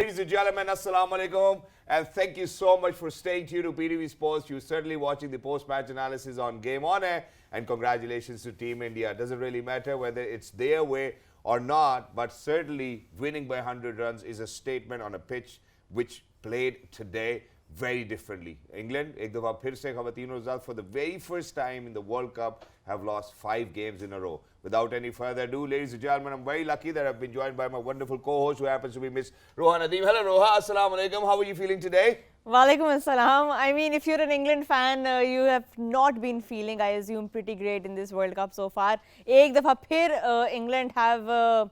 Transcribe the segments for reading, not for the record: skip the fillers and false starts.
Ladies and gentlemen, Assalamu alaikum, and thank you so much for staying tuned to PTV Sports. You're certainly watching the post-match analysis on Game On Air, and congratulations to Team India. It doesn't really matter whether it's their way or not, but certainly winning by 100 runs is a statement on a pitch which played today very differently. England, ek dafa phir se Khawateen Azad for the very first time in the World Cup have lost 5 games in a row. Without any further ado, ladies and gentlemen, I'm very lucky that I've been joined by my wonderful co-host who happens to be Miss Roha Nadeem. Hello Roha, assalamu alaikum. How are you feeling today? Walaikum assalam. I mean, if you're an England fan, you have not been feeling, I assume, pretty great in this World Cup so far. Ek dafa phir England have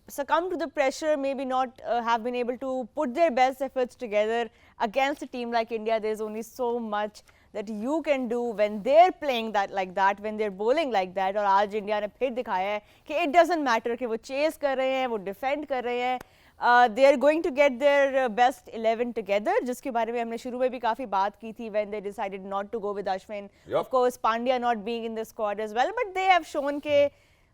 succumbed to the pressure, maybe not have been able to put their best efforts together against a team like India. There's only so much that you can do when they're playing that like that, when they're bowling like that. और आज India ने फिर दिखाया है कि it doesn't matter कि वो chase कर रहे हैं, वो defend कर रहे हैं. They are going to get their best 11 together, जिसके बारे में हमने शुरू में भी काफ़ी बात की थी when they decided not to go with Ashwin. Of course, Pandya not being in the squad as well, but they have shown कि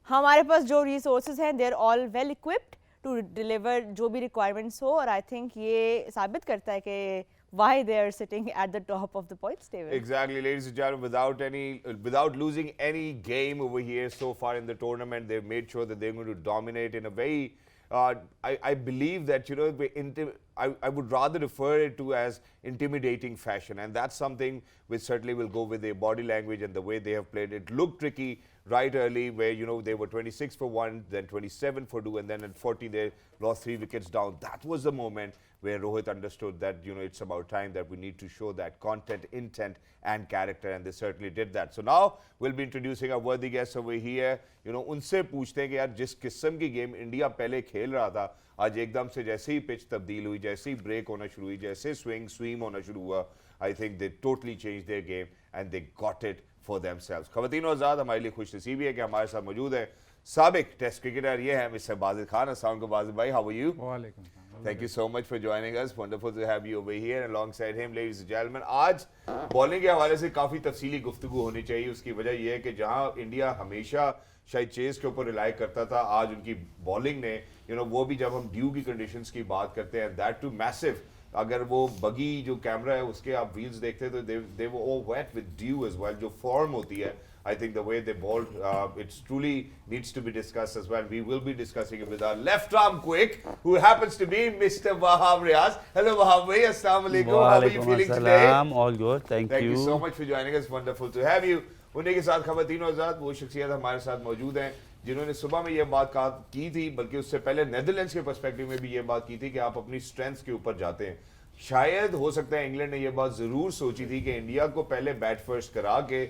हमारे पास जो resources हैं, they're all well equipped to deliver जो भी requirements हो. और I think ये साबित करता है कि why they are sitting at the top of the points table. Exactly, ladies and gentlemen, without losing any game over here so far in the tournament, they've made sure that they're going to dominate in a very I believe that, you know, I would rather refer it to as intimidating fashion, and that's something which certainly will go with their body language and the way they have played. It looked tricky right early where, you know, they were 26 for 1, then 27 for 2, and then at 40 they lost 3 wickets down. That was the moment where Rohit understood that, you know, it's about time that we need to show that content, intent and character, and they certainly did that. So now we'll be introducing our worthy guests over here. You know, उनसे पूछते हैं कि यार जिस किस्म की game India पहले खेल रहा था, आज एकदम से जैसे ही पिच तब्दील हुई, जैसे ही ब्रेक होना शुरू हुई, जैसे स्विंग होना शुरू हुआ, I think they totally changed their game and they got it for themselves. ख़वातीन और आज़ाद, हमारे लिए खुशनसीबी है कि हमारे साथ मौजूद है साबिक टेस्ट क्रिकेटर, ये है मिस्टर बाजिद खान. अस्सलाम वालेकुम बाजिद भाई, how are you? वालेकुम. Thank you so much for joining us. Wonderful to have you over here and alongside him, ladies and gentlemen. आज बॉलिंग के हवाले से काफ़ी तफसीली गुफ्तगू होनी चाहिए. उसकी वजह यह है कि जहां इंडिया हमेशा शायद चेस के ऊपर रिलाई करता था, आज उनकी बॉलिंग ने, you know, वो भी जब हम ड्यू की कंडीशंस की बात करते हैं, दैट टू मैसिव, अगर वो बगी जो कैमरा है उसके आप व्हील्स देखते हैं तो they were all wet with dew as well. जो फॉर्म होती है, I think the way they bowled, it truly needs to be discussed as well. We will be discussing it with our left arm quick, who happens to be Mr. Wahab Riaz. Hello Wahab bhai, assalamu alaikum. How are you feeling today? All good, thank you. Thank you so much for joining us. Wonderful to have you. उन्हीं के साथ ख़वातीन और आज़ाद वो शख्सियत हमारे साथ मौजूद हैं जिन्होंने सुबह में ये बात की थी, बल्कि उससे पहले नेदरलैंड्स के पर्सपेक्टिव में भी ये बात की थी कि आप अपनी स्ट्रेंथ्स के ऊपर जाते हैं. शायद हो सकता है इंग्लैंड ने ये बात ज़रूर सोची थी कि इंडिया को पहले बैट फर्स्ट करा के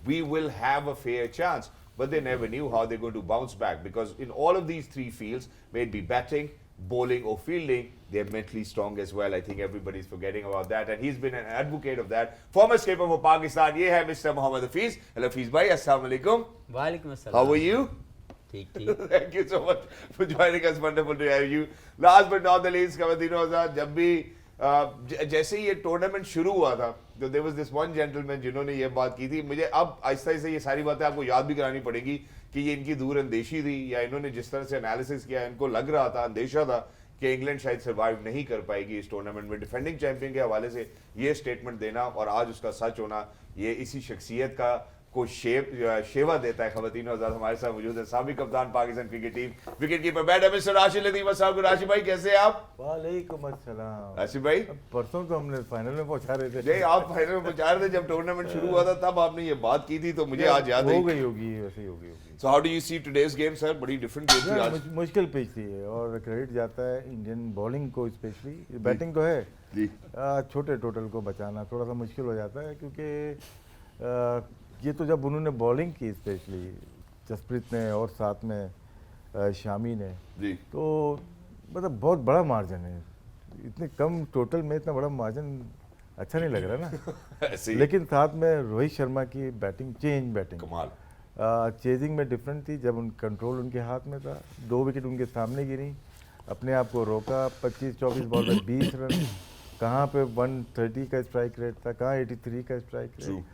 we will have a fair chance, but they never knew how they're going to bounce back, because in all of these 3 fields, may it be batting, bowling or fielding, they're mentally strong as well. I think everybody's forgetting about that, and he's been an advocate of that. Former skipper for Pakistan, ye hai Mr. Mohammad Hafiz. Hello Hafiz bhai, assalamu alaikum. Walaikum assalam. How are you? ठीक. Thank you so much for joining us. Wonderful to have you. Last but not the least, ख़वातीन और आज़ाद, जब भी जैसे ही ये tournament शुरू हुआ था तो there was this one gentleman जिन्होंने ये बात की थी. मुझे अब आहिस्ता आहिस्ता ये सारी बातें आपको याद भी करानी पड़ेगी कि ये इनकी दूर अंदेशी थी, या इन्होंने जिस तरह से एनालिसिस किया, इनको लग रहा था, अंदेशा था कि इंग्लैंड शायद सर्वाइव नहीं कर पाएगी इस टूर्नामेंट में. डिफेंडिंग चैंपियन के हवाले से ये स्टेटमेंट देना और आज उसका सच होना, ये इसी शख्सियत का को शेवा देता है. ख़वातीन और आज़ाद, हमारे साथ मौजूद है साबिक कप्तान Pakistan cricket team, wicket keeper batter mister Rashid Latif साहब. राशिद भाई कैसे हैं आप? वालेकुम अस्सलाम. राशिद भाई, परसों तो हमने फाइनल में पहुंचा रहे थे. नहीं, आप फाइनल में पहुंचा रहे थे जब टूर्नामेंट शुरू हुआ था, तब आपने ये बात की थी, तो मुझे आज याद हो गई होगी, वैसे ही होगी. So how do you see today's game, sir? बड़ी डिफरेंट गेम थी आज. मुश्किल पिच थी और क्रेडिट जाता है इंडियन बॉलिंग को स्पेशली. बैटिंग तो है जी, छोटे टोटल को बचाना थोड़ा सा मुश्किल हो जाता है, क्योंकि ये तो जब उन्होंने बॉलिंग की स्पेशली जसप्रीत ने और साथ में शामी ने जी, तो मतलब बहुत बड़ा मार्जिन है. इतने कम टोटल में इतना बड़ा मार्जिन अच्छा नहीं लग रहा ना. ऐसे ही लेकिन साथ में रोहित शर्मा की बैटिंग, चेंज बैटिंग, कमाल. चेजिंग में डिफरेंट थी. जब कंट्रोल उनके हाथ में था, 2 विकेट उनके सामने गिरी, अपने आप को रोका. 25-24 बॉल में 20 रन, कहाँ पे 130 का स्ट्राइक रेट था, कहाँ 83 का स्ट्राइक रेट.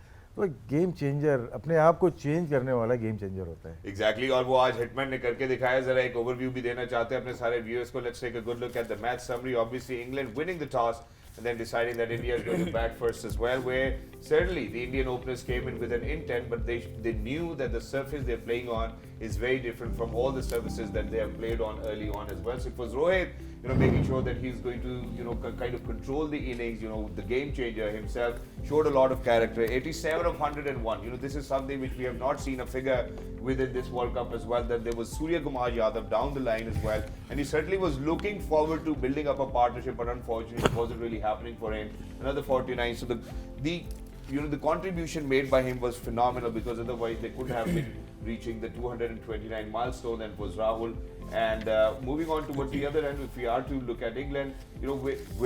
तो गेम चेंजर, अपने आप को चेंज करने वाला गेम चेंजर होता है। एग्जैक्टली और वो आज हिटमैन ने करके दिखाया। जरा एक ओवरव्यू भी देना चाहते हैं अपने सारे व्यूअर्स को। Let's take a good look at the match summary. Obviously England winning the toss and then deciding that India is going to bat first as well, where certainly the Indian openers came in with an intent, but they knew that the surface they're playing on is very different from all the surfaces that they have played on early on as well. So it was Rohit, making sure that he's going to, kind of control the innings, the game changer himself, showed a lot of character. 87 of 101, this is something which we have not seen a figure within this World Cup as well, that there was Surya Kumar Yadav down the line as well, and he certainly was looking forward to building up a partnership, but unfortunately it wasn't really happening for him. Another 49, so the contribution made by him was phenomenal, because otherwise they could have been reaching the 229 milestone, and was Rahul. And moving on towards the other end, if we are to look at England,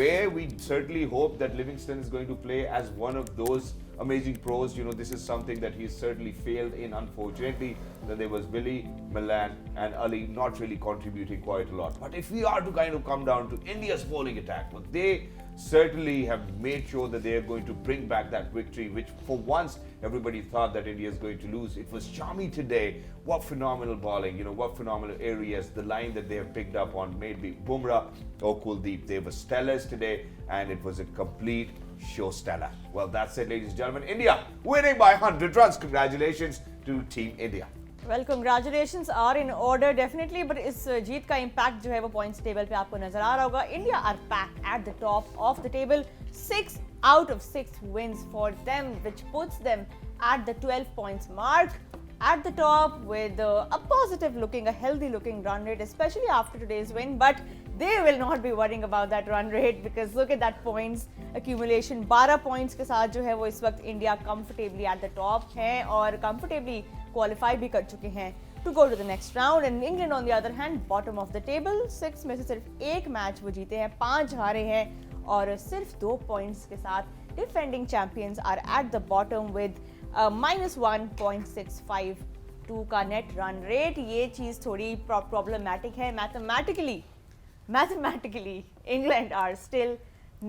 where we certainly hope that Livingston is going to play as one of those amazing pros. This is something that he's certainly failed in, unfortunately. Then there was Billy, Milan and Ali not really contributing quite a lot. But if we are to kind of come down to India's bowling attack, well, they certainly have made sure that they are going to bring back that victory, which for once everybody thought that India is going to lose. It was Shami today. What phenomenal bowling, what phenomenal areas. The line that they have picked up on maybe Bumrah or Kuldeep. They were stellars today, and it was a complete show stellar. Well, that's it, ladies and gentlemen. India winning by 100 runs. Congratulations to Team India. Well, congratulations are in order definitely, but इस जीत का impact जो है वो points table पे आपको नजर आ रहा होगा. India are back at the top of the table. 6 out of 6 wins for them, which puts them at the 12 points mark at the top with a positive looking, a healthy looking run rate, especially after today's win. But they will not be worrying about that run rate, because look at that points accumulation. 12 points के साथ जो है वो इस वक्त India comfortably at the top है और comfortably qualify भी कर चुके हैं to go to the next round. And England on the other hand bottom of the table. 6 में से सिर्फ एक मैच वो जीते हैं, 5 हारे हैं और सिर्फ 2 पॉइंट्स के साथ defending champions are at the bottom with minus 1.652 का net run rate. ये चीज़ थोड़ी problematic है. Mathematically England are still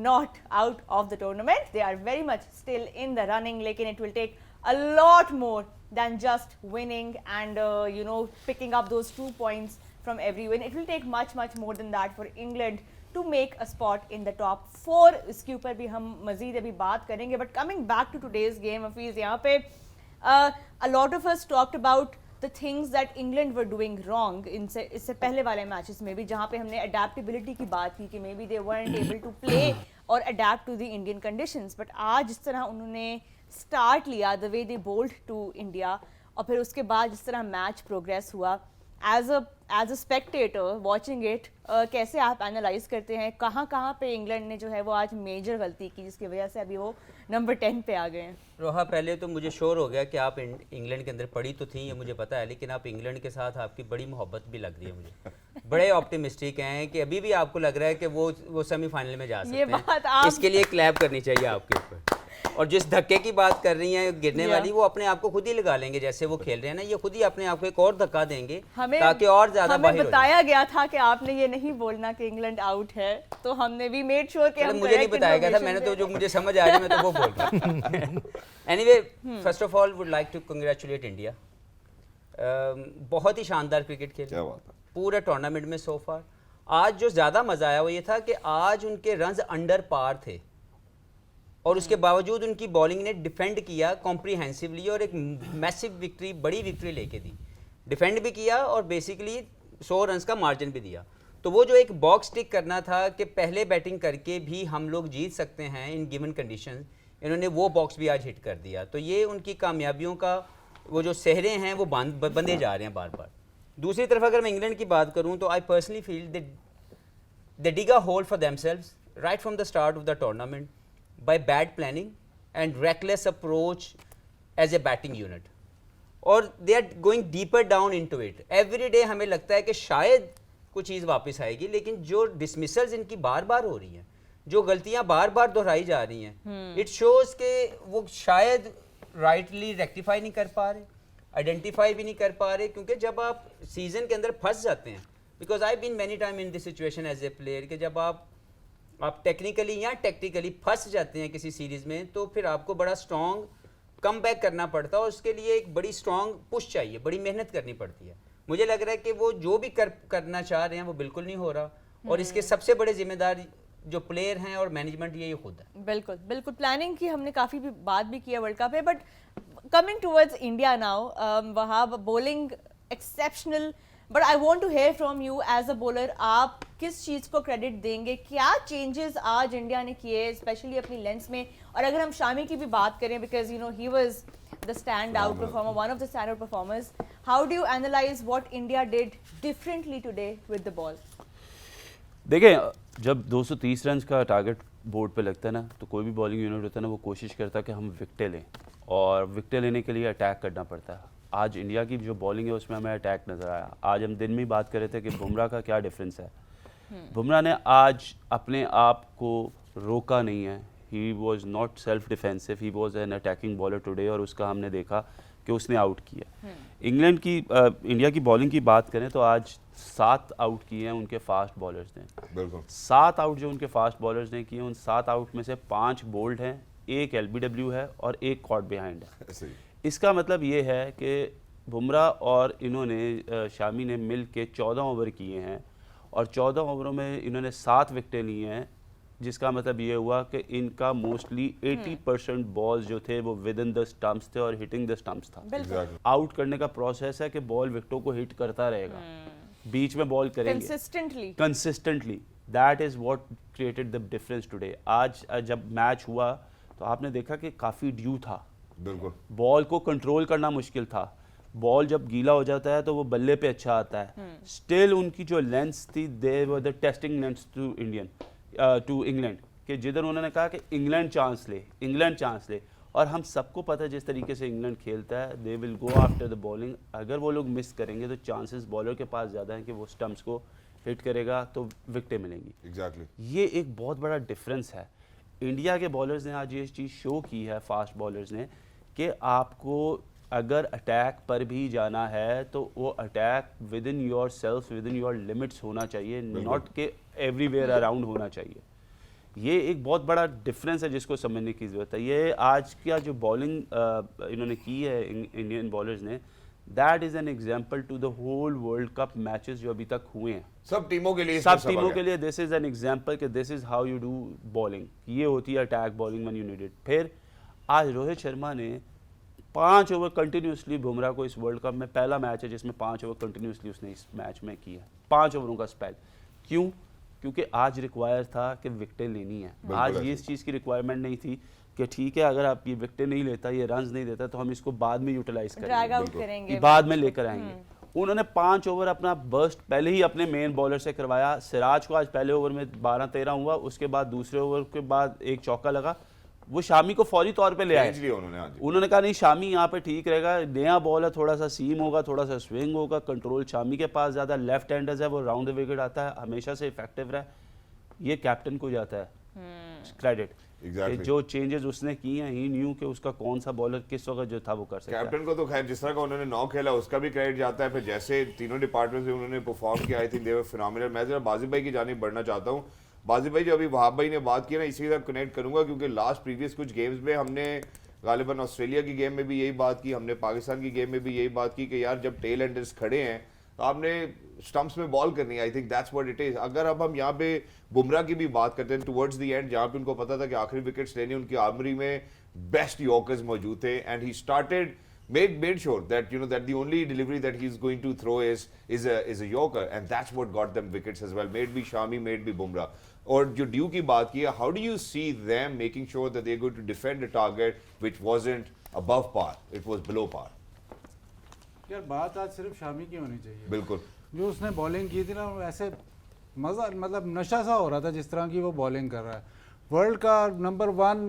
not out of the tournament. They are very much still in the running, लेकिन it will take a lot more than just winning and picking up those 2 points from every win. It will take much more than that for England to make a spot in the top 4. इसके ऊपर भी हम मज़ीद अभी बात करेंगे. But coming back to today's game, Hafiz, यहाँ पे a lot of us talked about the things that England were doing wrong इससे पहले वाले मैचेस में भी, जहाँ पे हमने adaptability की बात की कि maybe they weren't able to play or adapt to the Indian conditions. But आज जिस तरह उन्होंने स्टार्ट लिया, the way they bowled to India, और फिर उसके बाद जिस तरह मैच प्रोग्रेस हुआ, as a spectator watching it, कैसे आप एनालाइज करते हैं कहाँ पे इंग्लैंड ने जो है वो आज मेजर गलती की जिसकी वजह से अभी वो नंबर 10 पे आ गए हैं? रोहा, पहले तो मुझे श्योर हो गया कि आप इंग्लैंड के अंदर पड़ी तो थी, ये मुझे पता है, लेकिन आप इंग्लैंड के साथ आपकी बड़ी मोहब्बत भी लग रही है मुझे. बड़े ऑप्टिमिस्टिक हैं कि अभी भी आपको लग रहा है कि वो सेमीफाइनल में जा सकते हैं. बात आप इसके लिए क्लैप करनी चाहिए आपके ऊपर. और जिस धक्के की बात कर रही हैं गिरने वाली, वो अपने आप को खुद ही लगा लेंगे. जैसे वो खेल रहे हैं ना, ये खुद ही अपने आप को एक और धक्का देंगे ताकि और ज्यादा बाहर हो जाए. बताया गया था कि आपने ये नहीं बोलना कि इंग्लैंड आउट है, तो हमने भी मेड श्योर कि हम मुझे नहीं बताया गया था, मैंने तो जो मुझे समझ आ गया मैं तो वो बोल रहा हूँ. Anyway, first of all would like to congratulate India. बहुत ही शानदार क्रिकेट खेले पूरे टूर्नामेंट में सो फार. आज जो ज्यादा मजा आया वो ये था कि आज उनके रन्स अंडर पार थे और उसके बावजूद उनकी बॉलिंग ने डिफेंड किया कॉम्प्रीहेंसिवली और एक मैसिव विक्ट्री, बड़ी विक्ट्री लेके दी. डिफेंड भी किया और बेसिकली 100 रन्स का मार्जिन भी दिया. तो वो जो एक बॉक्स टिक करना था कि पहले बैटिंग करके भी हम लोग जीत सकते हैं इन गिवन कंडीशंस, इन्होंने वो बॉक्स भी आज हिट कर दिया. तो ये उनकी कामयाबियों का वो जो सहरे हैं वो बंधे जा रहे हैं बार बार. दूसरी तरफ अगर मैं इंग्लैंड की बात करूँ तो I personally feel they dig a hole for themselves right from the start of the tournament by bad planning and reckless approach as a batting unit, और they are going deeper down into it. Every day हमें लगता है कि शायद कुछ चीज़ वापस आएगी, लेकिन जो dismissals इनकी बार बार हो रही हैं, जो गलतियां बार बार दोहराई जा रही हैं, it shows कि वो शायद rightly rectify नहीं कर पा रहे, identify भी नहीं कर पा रहे. क्योंकि जब आप सीजन के अंदर फंस जाते हैं, because I've been many time in this situation as a player, कि जब आप टेक्निकली या टैक्टिकली फंस जाते हैं किसी सीरीज में, तो फिर आपको बड़ा स्ट्रॉन्ग कम बैक करना पड़ता है और उसके लिए एक बड़ी स्ट्रॉन्ग पुश चाहिए, बड़ी मेहनत करनी पड़ती है। मुझे लग रहा है कि वो जो भी करना चाह रहे हैं वो बिल्कुल नहीं हो रहा, और इसके सबसे बड़े जिम्मेदार जो प्लेयर हैं और मैनेजमेंट ये खुद है। बिल्कुल बिल्कुल, प्लानिंग की हमने काफ़ी भी बात भी किया वर्ल्ड कप पे, but coming towards India now, Wahab bowling exceptional, but I want to hear from you as a bowler, आप किस चीज़ को क्रेडिट देंगे, क्या चेंजेस आज इंडिया ने किए स्पेशली अपनी लेंस में? और अगर हम शामी की भी बात करें, because you know he was the stand out performer, one of the stand out performers, how do you analyse what India did differently today with the ball? देखिए, जब 230 रन का टारगेट बोर्ड पे लगता है ना, तो कोई भी बॉलिंग यूनिट होता है ना, वो कोशिश करता है कि हम विकेटें लें, और विकेटें लेने के लिए अटैक करना पड़ता है। आज इंडिया की जो बॉलिंग है उसमें हमें अटैक नज़र आया। आज हम दिन में ही बात कर रहे थे कि बुमराह का क्या डिफरेंस है। बुमराह ने आज अपने आप को रोका नहीं है, he was not self defensive, he was an attacking bowler today, और उसका हमने देखा कि उसने आउट किया। इंग्लैंड की इंडिया की बॉलिंग की बात करें तो आज 7 आउट किए हैं उनके फास्ट बॉलर्स ने। बिल्कुल 7 आउट जो उनके फास्ट बॉलर्स ने किए, उन 7 आउट में से 5 बोल्ड हैं, 1 LBW है और 1 कॉट बिहाइंड है। सही। इसका मतलब ये है कि बुमराह और इन्होंने शामी ने मिल के 14 ओवर किए हैं, और 14 ओवरों में इन्होंने 7 विकेटें ली हैं, जिसका मतलब ये हुआ कि इनका मोस्टली 80% बॉल्स जो थे वो विद इन द स्टम्प्स थे और हिटिंग द स्टम्प्स था। Exactly. आउट करने का प्रोसेस है कि बॉल विकेटों को हिट करता रहेगा, बीच में बॉल करेंगे consistently, that is what created the difference today. आज जब मैच हुआ तो आपने देखा कि काफ़ी ड्यू था, बिल्कुल बॉल को कंट्रोल करना मुश्किल था। बॉल जब गीला हो जाता है तो वो बल्ले पे अच्छा आता है। स्टिल उनकी जो लेंस थी, they were the testing lengths to England, कि जिधर उन्होंने कहा कि इंग्लैंड चांस ले, और हम सबको पता है जिस तरीके से इंग्लैंड खेलता है, they will go after the bowling. अगर वो लोग मिस करेंगे तो चांसेस बॉलर के पास ज़्यादा हैं कि वो स्टम्प्स को हिट करेगा तो विकेटें मिलेंगी। एग्जैक्टली ये एक बहुत बड़ा डिफरेंस है। इंडिया के बॉलर्स ने आज ये चीज़ शो की है, फास्ट बॉलर्स ने, कि आपको अगर अटैक पर भी जाना है तो वो attack with in your self, with in your limits होना चाहिए, नॉट के एवरीवेयर अराउंड होना चाहिए। ये एक बहुत बड़ा डिफरेंस है जिसको समझने की ज़रूरत है। ये आज का जो बॉलिंग इन्होंने की है इंडियन बॉलर्स ने, that is an example to the whole world cup matches जो अभी तक हुए हैं। सब टीमों के लिए दिस इज एन एग्जाम्पल कि this is how you do bowling. ये होती है attack bowling when you need it. फिर आज रोहित शर्मा ने 5 ओवर कंटिन्यूसली, बुमराह को इस वर्ल्ड कप में पहला मैच है जिसमें 5 ओवर कंटिन्यूसली उसने इस मैच में किया, 5 ओवरों का स्पेल। क्यों? क्योंकि आज रिक्वायर था कि विकेटें लेनी है। आज ये इस चीज़ की रिक्वायरमेंट नहीं थी कि ठीक है अगर आप ये विकेटें नहीं लेता, ये रन्स नहीं देता, तो हम इसको बाद में यूटिलाइज करेंगे, बाद में लेकर आएंगे। उन्होंने 5 ओवर अपना बर्स्ट पहले ही अपने मेन बॉलर से करवाया। सिराज को आज पहले ओवर में 12-13 हुआ, उसके बाद दूसरे ओवर के बाद एक चौका लगा, वो शामी को फौरी तौर पे ले आए। उन्होंने कहा नहीं शामी यहाँ पे ठीक रहेगा, नया बॉल है, थोड़ा सा सीम होगा, थोड़ा सा स्विंग होगा, कंट्रोल शामी के पास ज़्यादा, लेफ्ट हैंडर्स है, वो राउंड द विकेट आता है, हमेशा से इफेक्टिव रहा। ये कैप्टन को जाता है क्रेडिट। जो चेंजेस उसने किए हैं, ही न्यू कि उसका कौन सा बॉलर किस वक्त जो था वो कर सकता है। कैप्टन को तो खैर जिस तरह का उन्होंने 9 खेला उसका भी क्रेडिट जाता है। फिर जैसे तीनों डिपार्टमेंट से उन्होंने परफॉर्म किया, आई थिंक दे वर फिनोमिनल। मैं जरा बाजिब भाई की जानिब बढ़ना चाहता हूँ। बाजिब भाई, जो अभी वहाब भाई ने बात की ना, इसी के साथ कनेक्ट करूंगा, क्योंकि लास्ट प्रीवियस कुछ गेम्स में हमने गालिबन ऑस्ट्रेलिया की गेम में भी यही बात की, हमने पाकिस्तान की गेम में भी यही बात की कि यार जब टेल एंडर्स खड़े हैं तो आपने स्टंप्स में बॉल करनी है। I think that's what it is. अगर अब हम यहाँ पे बुमराह की भी बात करते हैं टुवर्ड्स द एंड, जहाँ पे उनको पता था कि आखिरी विकेट्स लेनी, उनकी आर्मरी में बेस्ट यॉर्कर्स मौजूद थे, and he started made sure that that the only delivery that he's going to throw is a yorker, and that's what got them wickets as well. May it be Shami, may it be Bumrah. और जो due की बात की है, how do you see them making sure that they're going to defend a target which wasn't above par, it was below par? यार बात आज सिर्फ शामी की होनी चाहिए। बिल्कुल, जो उसने बॉलिंग की थी ना, ऐसे मज़ा, मतलब नशा सा हो रहा था जिस तरह की वो बॉलिंग कर रहा है। वर्ल्ड का नंबर 1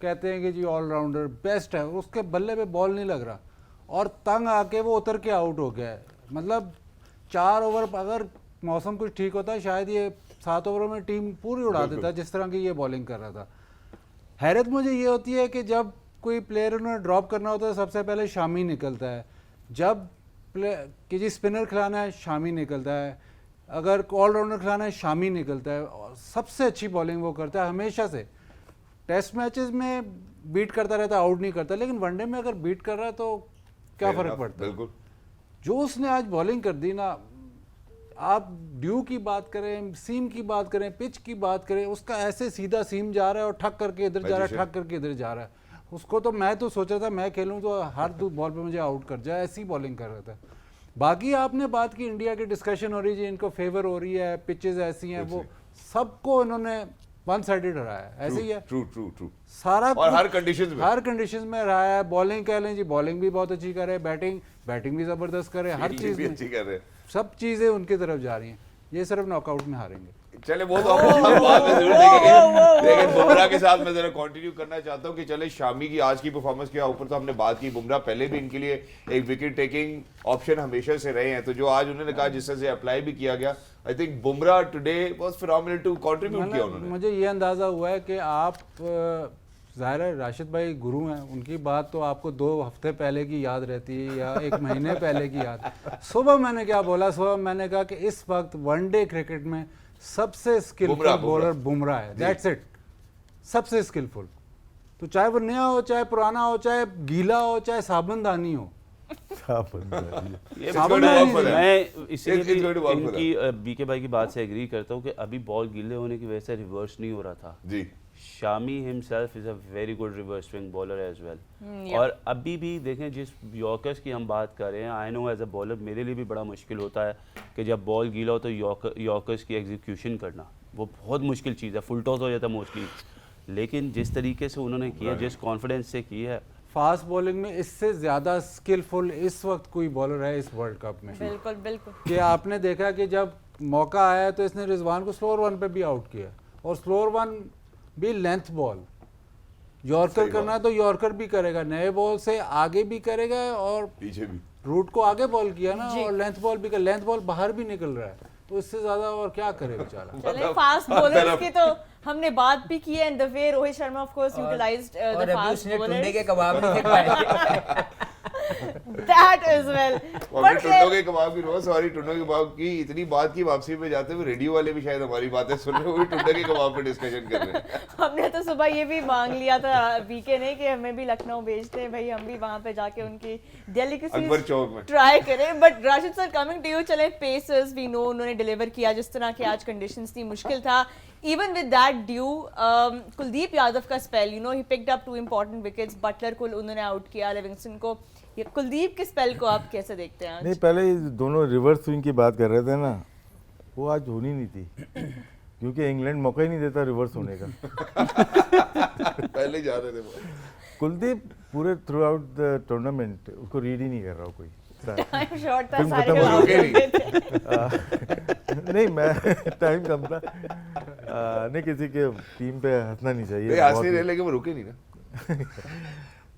कहते हैं कि जी ऑलराउंडर बेस्ट है, उसके बल्ले पे बॉल नहीं लग रहा और तंग आके वो उतर के आउट हो गया है। मतलब 4 ओवर अगर मौसम कुछ ठीक होता है शायद ये 7 ओवरों में टीम पूरी उड़ा देता जिस तरह की ये बॉलिंग कर रहा था। हैरत मुझे ये होती है कि जब कोई प्लेयर उन्हें ड्रॉप करना होता है सबसे पहले शामी निकलता है, जब कि जी स्पिनर खिलाना है शामी निकलता है, अगर ऑलराउंडर खिलाना है शामी निकलता है, और सबसे अच्छी बॉलिंग वो करता है हमेशा से। टेस्ट मैचेस में बीट करता रहता है, आउट नहीं करता, लेकिन वनडे में अगर बीट कर रहा है तो क्या Fair फर्क enough, पड़ता है। बिल्कुल। जो उसने आज बॉलिंग कर दी ना, आप ड्यू की बात करें, सीम की बात करें, पिच की बात करें, उसका ऐसे सीधा सीम जा रहा है और ठक करके इधर जा रहा है, ठक करके इधर जा रहा है। उसको तो मैं तो सोच रहा था मैं खेलूं तो हर दो बॉल पे मुझे आउट कर जाए, ऐसी बॉलिंग कर रहा था। बाकी आपने बात की इंडिया की, डिस्कशन हो रही है, इनको फेवर हो रही है, पिचेस ऐसी हैं, वो सबको इन्होंने वन साइडेड रहा है, ऐसे ही है ट्रू ट्रू ट्रू। सारा और हर कुछ कंडीशंस में, हर कंडीशंस में रहा है। बॉलिंग कह लें जी, बॉलिंग भी बहुत अच्छी करे, बैटिंग भी जबरदस्त करे, हर फील्डिंग चीज भी में अच्छी कर रहे हैं। सब चीजें उनकी तरफ जा रही हैं। ये सिर्फ नॉकआउट में हारेंगे। चले वो तो हम बाद में जरूर देखेंगे, लेकिन बुमराह के साथ मैं जरा कंटिन्यू करना चाहता हूँ कि चले शामी की आज की परफॉर्मेंस के ऊपर तो हमने बात की, बुमराह पहले भी इनके लिए एक विकेट टेकिंग ऑप्शन हमेशा से रहे हैं, तो जो आज उन्होंने कहा जिस तरह से अप्लाई भी किया गया, I think Bumrah today was phenomenal to contribute किया उन्होंने। मुझे ये अंदाजा हुआ है कि आप ज़ाहिर है राशिद भाई गुरु हैं, उनकी बात तो आपको 2 हफ्ते पहले की याद रहती है या 1 महीने पहले की याद। सुबह मैंने क्या बोला, सुबह मैंने कहा कि इस वक्त वनडे क्रिकेट में सबसे स्किलफुल बॉलर बुमराह है, दैट्स इट, सबसे स्किलफुल। तो चाहे वो नया हो, चाहे पुराना हो, चाहे गीला हो, चाहे साबुनदानी हो। ये साबुन नहीं है। मैं इसलिए It's going to work भी for इनकी बीके भाई की बात से एग्री करता हूँ कि अभी बॉल गीले होने की वजह से रिवर्स नहीं हो रहा था। जी Shami himself is a very good reverse swing bowler as well. और अभी भी देखें जिस यॉर्कर्स की हम बात कर रहे हैं, I know as a bowler मेरे लिए भी बड़ा मुश्किल होता है कि जब बॉल गीला हो तो यॉर्कर्स की एग्जीक्यूशन करना वो बहुत मुश्किल चीज़ है, फुल टॉस हो जाता है मोस्टली। लेकिन जिस तरीके से उन्होंने किया, जिस कॉन्फिडेंस से किया है, फास्ट बॉलिंग में इससे ज़्यादा स्किलफुल इस वक्त कोई बॉलर है इस वर्ल्ड कप में। बिल्कुल बिल्कुल। कि आपने देखा कि जब मौका आया तो इसने रिजवान को स्लोअर वन पे भी आउट किया, और स्लोअर वन भी लेंथ बॉल। यॉर्कर करना है तो यॉर्कर भी करेगा, नए बॉल से आगे भी करेगा और पीछे भी रूट को आगे बॉल किया ना, और लेंथ बॉल भी कर, लेंथ बॉल बाहर भी निकल रहा है, तो इससे ज्यादा और क्या करे बेचारा। चले फास्ट बॉलर्स की तो हमने बात भी की है, and the way Rohit Sharma of course utilised और द अभी फास्ट उसने टुंडे के बॉलर्स कबाब नहीं खा पाए। That is well. और टुंडो के कबाब की रोज, सॉरी टुंडो के कबाब की इतनी बात की वापसी पे जाते हुए रेडियो वाले भी शायद हमारी बातें सुन रहे हो, टुंडो के कबाब पे डिस्कशन कर रहे हैं। हमने तो सुबह ये भी मांग लिया था वीके ने कि हमें भी लखनऊ भेजते हैं भाई, हम भी वहां पे जाके उनकी अकबर डेलिकेसीज चौक में ट्राई करें। But Rashid sir, coming to you, चले पेसर्स वी नो उन्होंने डिलीवर किया, जिस तरह के आज कंडीशंस थी मुश्किल था। Even with that dew, Kuldeep Yadav का spell, you know he picked up 2 important wickets, Buttler को उन्होंने आउट किया, लिविंगस्टन को। ये कुलदीप के स्पेल को आप कैसे देखते हैं आज? नहीं, पहले ये दोनों रिवर्स स्विंग की बात कर रहे थे ना, वो आज होनी नहीं थी क्योंकि इंग्लैंड मौका ही नहीं देता रिवर्स होने का। पहले जा रहे थे वो। कुलदीप पूरे थ्रू आउट द टूर्नामेंट उसको रीड ही नहीं कर रहा हूँ कोई। आई एम श्योर था फिल्म सारे खत्म हो out गई। हो गए थे। नहीं, मैं टाइम कम था। नहीं, किसी के टीम पे हंसना नहीं चाहिए। नहीं, हंस बहुत नहीं रहे ही- लेकिन वो रुके नहीं ना।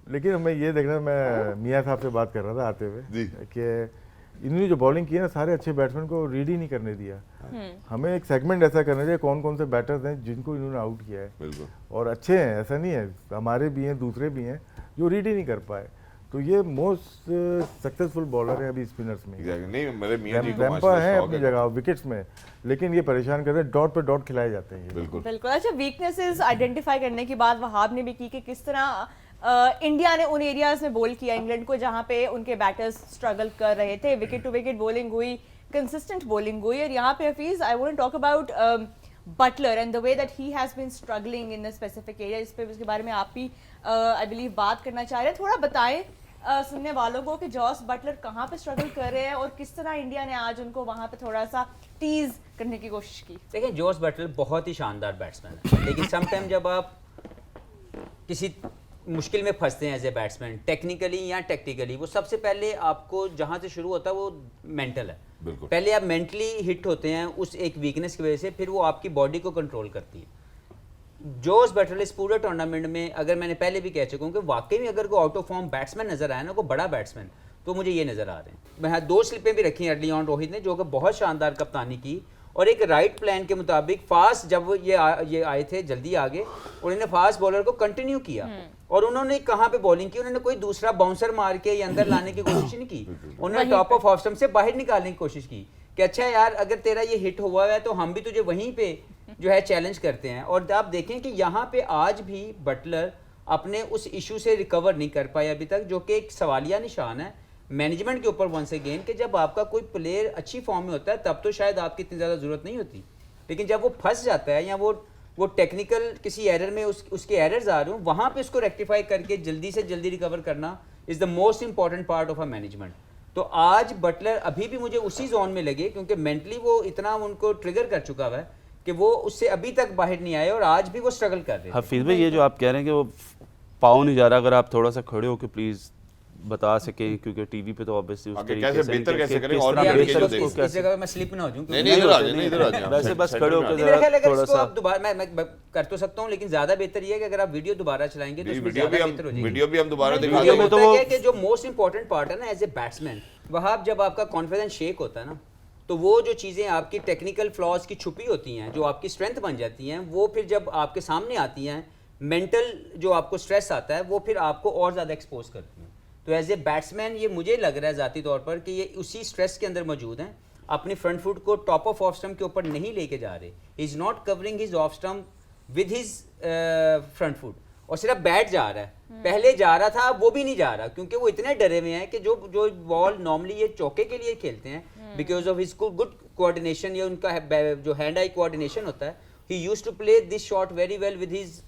लेकिन मैं ये देखना, मैं मियाँ साहब से बात कर रहा था आते हुए जी। कि इन्होंने जो बॉलिंग की है ना, सारे अच्छे बैट्समैन को रीड ही नहीं करने दिया। हमें एक सेगमेंट ऐसा करना चाहिए कौन कौन से बैटर्स हैं जिनको इन्होंने आउट किया है, बिल्कुल और अच्छे हैं, ऐसा नहीं है, हमारे भी हैं, दूसरे भी हैं जो रीड ही नहीं कर पाए। तो ये मोस्ट सक्सेसफुल बॉलर है अभी स्पिनर्स में। एग्जैक्टली। नहीं, मेरे मियां जी को रैम्पा माशाल्लाह है शौक अपनी जगह विकेट्स में, लेकिन ये परेशान कर रहे हैं, डॉट पे डॉट खिलाए जाते हैं ये। बिल्कुल बिल्कुल। अच्छा, वीकनेसेस आइडेंटिफाई करने की बात वहाब ने भी की कि किस तरह इंडिया ने उन एरियाज में बोल किया इंग्लैंड को जहां पे उनके बैटर्स स्ट्रगल कर रहे थे, विकेट टू विकेट बॉलिंग हुई, कंसिस्टेंट बॉलिंग हुई। और यहाँ पे Hafeez, I want to talk about Buttler and the way that he has been struggling in a specific area. इस पे उसके बारे में आप भी आई बिलीव बात करना चाह रहे हैं, थोड़ा बताएं सुनने वालों को कि जॉस बटलर कहाँ पे स्ट्रगल कर रहे हैं और किस तरह इंडिया ने आज उनको वहां पे थोड़ा सा टीज करने की कोशिश की। देखिए, जॉस बटलर बहुत ही शानदार बैट्समैन है, लेकिन समटाइम जब आप किसी मुश्किल में फंसते हैं एज ए बैट्समैन, टेक्निकली या टैक्टिकली, वो सबसे पहले आपको जहां से शुरू होता है वो मेंटल है। बिल्कुल। पहले आप मेंटली हिट होते हैं उस एक वीकनेस की वजह से, फिर वो आपकी बॉडी को कंट्रोल करती है। जॉस बटलर इस पूरे टूर्नामेंट में, अगर मैंने पहले भी कह चुका हूँ कि वाकई में अगर कोई आउट ऑफ फॉर्म बैट्समैन नजर आया ना, कोई बड़ा बैट्समैन, तो मुझे ये नजर आ रहे हैं। मैं 2 स्लिपें भी रखी हैं अर्ली ऑन रोहित ने, जो कि बहुत शानदार कप्तानी की, और एक राइट प्लान के मुताबिक फास्ट, जब ये आए थे जल्दी आगे, उन्होंने फास्ट बॉलर को कंटिन्यू किया, और उन्होंने कहाँ पे बॉलिंग की, उन्होंने कोई दूसरा बाउंसर मार के ये अंदर लाने की कोशिश नहीं की, उन्होंने टॉप ऑफ ऑफ स्टंप से बाहर निकालने की कोशिश की कि अच्छा यार, अगर तेरा ये हिट हुआ है तो हम भी तुझे वहीं पे जो है चैलेंज करते हैं। और आप देखें कि यहाँ पे आज भी बटलर अपने उस इशू से रिकवर नहीं कर पाए अभी तक, जो कि एक सवालिया निशान है मैनेजमेंट के ऊपर वंस अगेन, कि जब आपका कोई प्लेयर अच्छी फॉर्म में होता है तब तो शायद आपकी इतनी ज़्यादा ज़रूरत नहीं होती, लेकिन जब वो फंस जाता है या वो टेक्निकल किसी एरर में उसके एरर्स आ रहे हो, वहाँ पे उसको रेक्टिफाई करके जल्दी से जल्दी रिकवर करना is the most important part of a management. तो आज बटलर अभी भी मुझे उसी जोन में लगे, क्योंकि मेंटली वो इतना उनको ट्रिगर कर चुका हुआ है कि वो उससे अभी तक बाहर नहीं आए और आज भी वो स्ट्रगल कर रहे हैं। हफीज़ भाई, ये जो आप कह रहे हैं कि वो पाँव नहीं जा रहा, अगर आप थोड़ा सा खड़े होकर प्लीज़ बता सकें, क्योंकि टीवी पे तो ऑब्वियसली उस आगे तरीके कैसे से बेहतर कैसे करें और किस भी तरह आगे बेहतर चलो उसको इस जगह मैं स्लिप ना हो जाऊं, नहीं इधर आ जाए, इधर आ जाए। वैसे बस खड़े होकर मेरा ख्याल है अगर थोड़ा इसको सा आप दोबारा मैं कर तो सकता हूँ, लेकिन ज्यादा बेहतर ये है कि अगर आप वीडियो दोबारा चलाएंगे तो उसमें ज्यादा बेहतर हो जाएगी। वीडियो भी हम दोबारा वीडियो दिखा में देंगे। तो वो कि जो मोस्ट इंपॉर्टेंट पार्ट है ना एज ए बैट्समैन, वहाँ जब आपका कॉन्फिडेंस शेक होता है ना, तो वो जो चीज़ें आपकी टेक्निकल फ्लॉज की छुपी होती हैं जो आपकी स्ट्रेंथ बन जाती हैं, वो फिर जब आपके सामने आती हैं, मेंटल जो आपको स्ट्रेस आता है वो फिर आपको और ज़्यादा एक्सपोज करती हैं। तो एज ए बैट्समैन ये मुझे लग रहा है ज़ाती तौर पर कि ये उसी स्ट्रेस के अंदर मौजूद हैं, अपनी फ्रंट फुट को टॉप ऑफ स्टम्प के ऊपर नहीं लेके जा रहे। He is not covering his off stump with his front foot, और सिर्फ बैट जा रहा है। पहले जा रहा था, वो भी नहीं जा रहा, क्योंकि वो इतने डरे हुए हैं कि जो बॉल नॉर्मली ये चौके के लिए खेलते हैं because of his good coordination, या उनका जो हैंड आई कोऑर्डिनेशन होता है, he used to play this shot very well with his